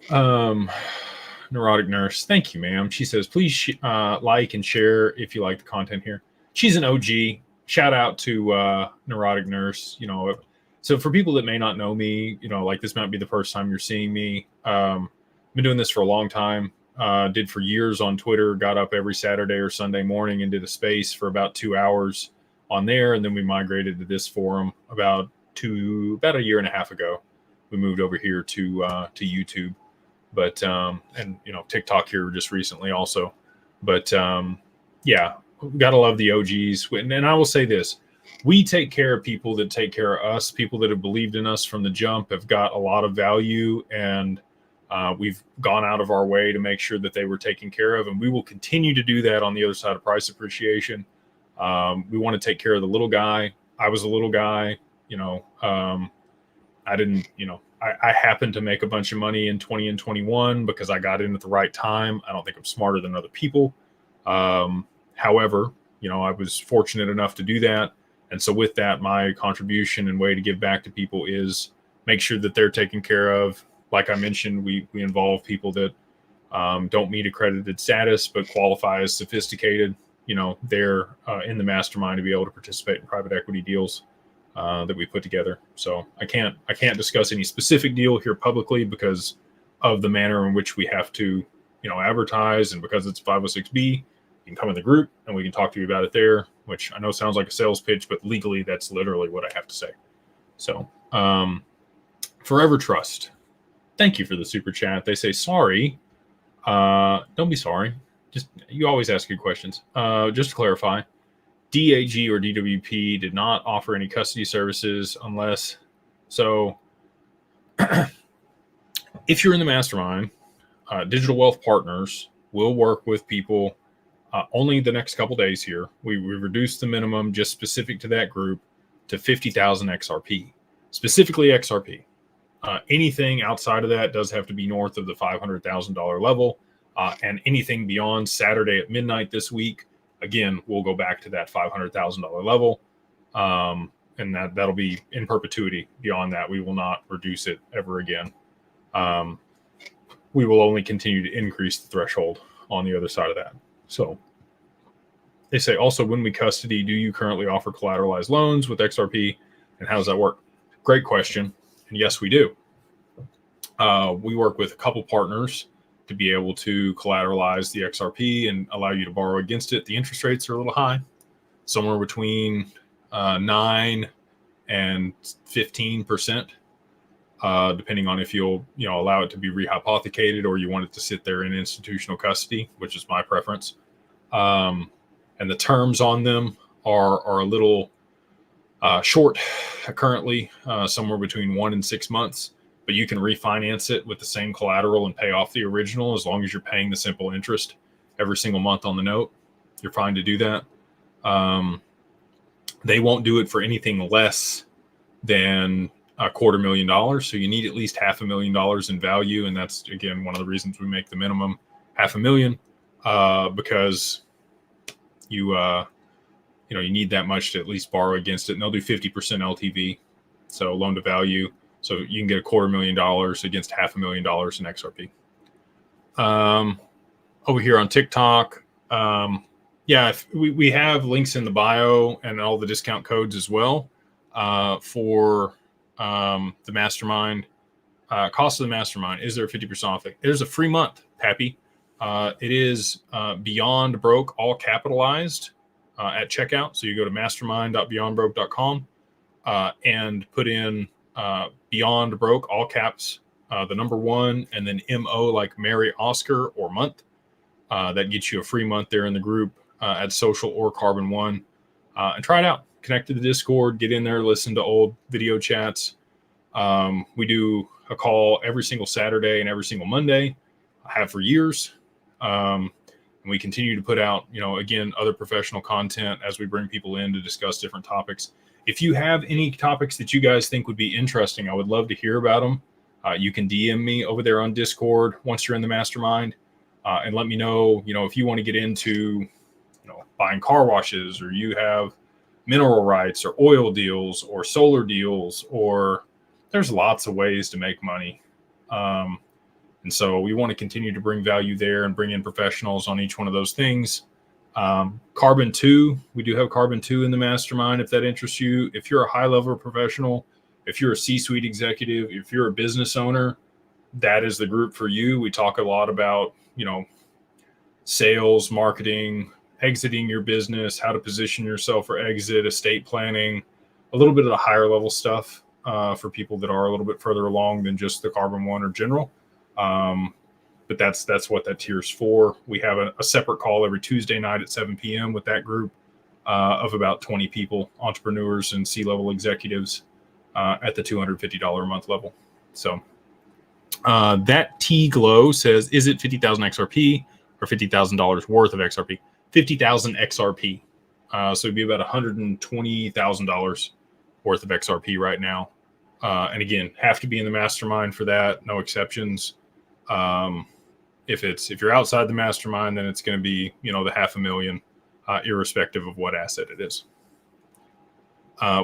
[SPEAKER 1] Neurotic Nurse, thank you, ma'am. She says, please like and share if you like the content here. She's an OG. Shout out to Neurotic Nurse. So for people that may not know me, like this might be the first time you're seeing me. Been doing this for a long time. Did for years on Twitter. Got up every Saturday or Sunday morning and did a space for about 2 hours on there, and then we migrated to this forum about a year and a half ago. We moved over here to YouTube, but and TikTok here just recently also. But yeah, gotta love the OGs. And I will say this: we take care of people that take care of us. People that have believed in us from the jump have got a lot of value, and we've gone out of our way to make sure that they were taken care of, and we will continue to do that on the other side of price appreciation. We want to take care of the little guy. I was a little guy, I didn't, I happened to make a bunch of money in 20 and 21 because I got in at the right time. I don't think I'm smarter than other people. However, I was fortunate enough to do that. And so with that, my contribution and way to give back to people is make sure that they're taken care of. Like I mentioned, we involve people that don't meet accredited status, but qualify as sophisticated. They're in the mastermind to be able to participate in private equity deals that we put together. So I can't discuss any specific deal here publicly because of the manner in which we have to, advertise, and because it's 506B, you can come in the group and we can talk to you about it there, which I know sounds like a sales pitch, but legally that's literally what I have to say. So Forever Trust, thank you for the super chat. They say, sorry. Don't be sorry. You always ask good questions. Just to clarify, DAG or DWP did not offer any custody services unless. So if you're in the mastermind, Digital Wealth Partners will work with people only the next couple days here. We reduced the minimum just specific to that group to 50,000 XRP, specifically XRP. Anything outside of that does have to be north of the $500,000 level. And anything beyond Saturday at midnight this week, again, we'll go back to that $500,000 level. And that'll be in perpetuity. Beyond that, we will not reduce it ever again. We will only continue to increase the threshold on the other side of that. So they say, also, when we custody, do you currently offer collateralized loans with XRP? And how does that work? Great question. And yes, we do. We work with a couple partners to be able to collateralize the XRP and allow you to borrow against it. The interest rates are a little high, somewhere between 9 and 15%, depending on if you'll allow it to be rehypothecated or you want it to sit there in institutional custody, which is my preference. And the terms on them are a little short currently, somewhere between 1 and 6 months. But you can refinance it with the same collateral and pay off the original as long as you're paying the simple interest every single month on the note. You're fine to do that. They won't do it for anything less than $250,000. So you need at least $500,000 in value. And that's, again, one of the reasons we make the minimum $500,000 because you need that much to at least borrow against it. And they'll do 50% LTV. So loan to value. So you can get $250,000 against $500,000 in XRP. Over here on TikTok, we have links in the bio and all the discount codes as well for the mastermind. Cost of the mastermind. Is there a 50% off? There's a free month, Pappy. It is Beyond Broke, all capitalized at checkout. So you go to mastermind.beyondbroke.com and put in Beyond Broke, all caps, the number 1, and then MO like Mary Oscar or month. That gets you a free month there in the group at Social or Carbon One. And try it out. Connect to the Discord, get in there, listen to old video chats. We do a call every single Saturday and every single Monday. I have for years. And we continue to put out, again, other professional content as we bring people in to discuss different topics. If you have any topics that you guys think would be interesting, I would love to hear about them. You can DM me over there on Discord once you're in the mastermind, and let me know, if you want to get into, buying car washes, or you have mineral rights or oil deals or solar deals, or there's lots of ways to make money. And so we want to continue to bring value there and bring in professionals on each one of those things. Carbon 2, we do have Carbon 2 in the mastermind if that interests you. If you're a high level professional, if you're a C-suite executive, if you're a business owner, that is the group for you. We talk a lot about, sales, marketing, exiting your business, how to position yourself for exit, estate planning, a little bit of the higher level stuff for people that are a little bit further along than just the Carbon 1 or general. But that's what that tier is for. We have a separate call every Tuesday night at 7 p.m. with that group of about 20 people, entrepreneurs and C-level executives at the $250 a month level. So that T-Glow says, is it 50,000 XRP or $50,000 worth of XRP? 50,000 XRP. So it'd be about $120,000 worth of XRP right now. And again, have to be in the mastermind for that. No exceptions. If you're outside the mastermind, then it's going to be, the $500,000, irrespective of what asset it is.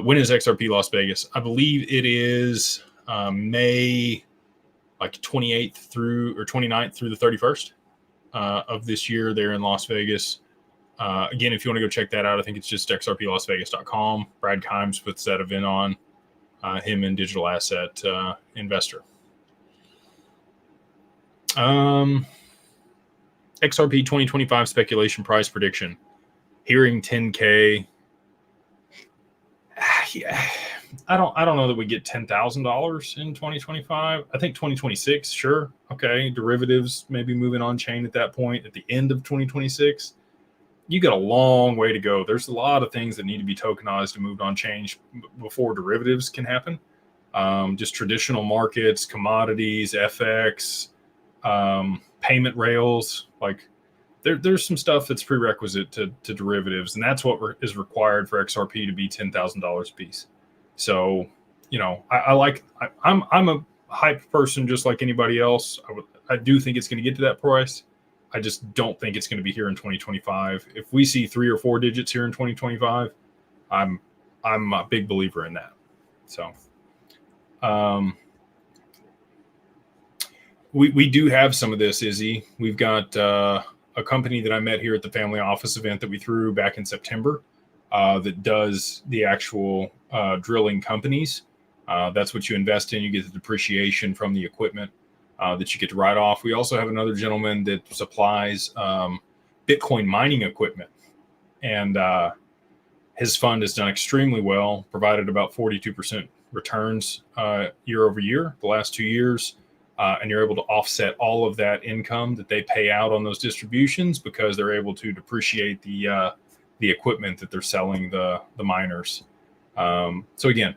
[SPEAKER 1] When is XRP Las Vegas? I believe it is May 28th through or 29th through the 31st of this year there in Las Vegas. Again, if you want to go check that out, I think it's just xrplasvegas.com. Brad Kimes puts that event on, him and Digital Asset Investor. XRP 2025 speculation price prediction. Hearing 10K. Yeah, I don't know that we get $10,000 in 2025. I think 2026, sure. Okay. Derivatives maybe moving on chain at that point at the end of 2026. You got a long way to go. There's a lot of things that need to be tokenized and moved on chain before derivatives can happen. Just traditional markets, commodities, FX, payment rails, there's some stuff that's prerequisite to derivatives, and that's what is required for XRP to be $10,000 a piece. So, I'm a hype person just like anybody else. I do think it's going to get to that price. I just don't think it's going to be here in 2025. If we see 3 or 4 digits here in 2025, I'm a big believer in that. So, we do have some of this, Izzy. We've got a company that I met here at the family office event that we threw back in September that does the actual drilling companies. That's what you invest in. You get the depreciation from the equipment that you get to write off. We also have another gentleman that supplies Bitcoin mining equipment. And his fund has done extremely well, provided about 42% returns year over year, the last 2 years. And you're able to offset all of that income that they pay out on those distributions because they're able to depreciate the equipment that they're selling the miners. So again,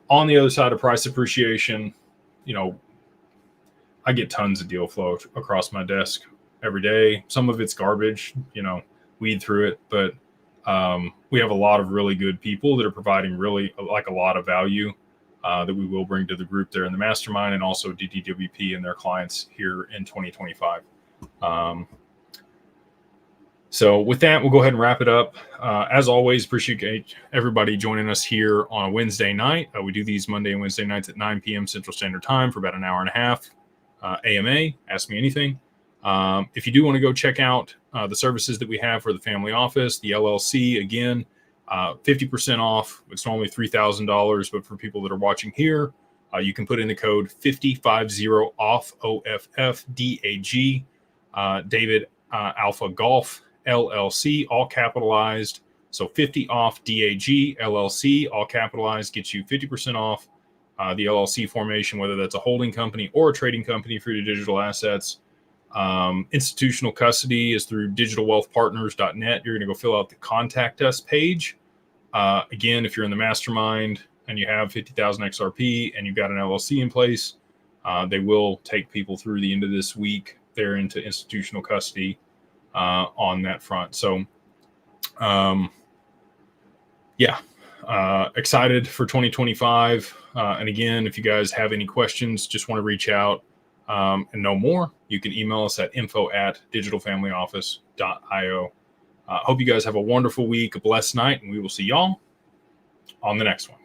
[SPEAKER 1] on the other side of price appreciation, I get tons of deal flow across my desk every day. Some of it's garbage, weed through it, but we have a lot of really good people that are providing really a lot of value that we will bring to the group there in the mastermind, and also DDWP and their clients here in 2025. So with that, we'll go ahead and wrap it up. As always, appreciate everybody joining us here on a Wednesday night. We do these Monday and Wednesday nights at 9 p.m. Central Standard Time for about an hour and a half. AMA, Ask Me Anything. If you do want to go check out the services that we have for the family office, the LLC, again, 50% off. It's normally $3,000, but for people that are watching here, You can put in the code 5050 off OFFDAG. David Alpha Golf LLC, all capitalized. So 50 off DAG LLC, all capitalized, gets you 50% off the LLC formation, whether that's a holding company or a trading company for your digital assets. Institutional custody is through digitalwealthpartners.net. You're going to go fill out the contact us page. Again, if you're in the mastermind and you have 50,000 XRP and you've got an LLC in place, they will take people through the end of this week there into institutional custody on that front. So, excited for 2025. And again, if you guys have any questions, just want to reach out and know more, you can email us at info@digitalfamilyoffice.io. Hope you guys have a wonderful week, a blessed night, and we will see y'all on the next one.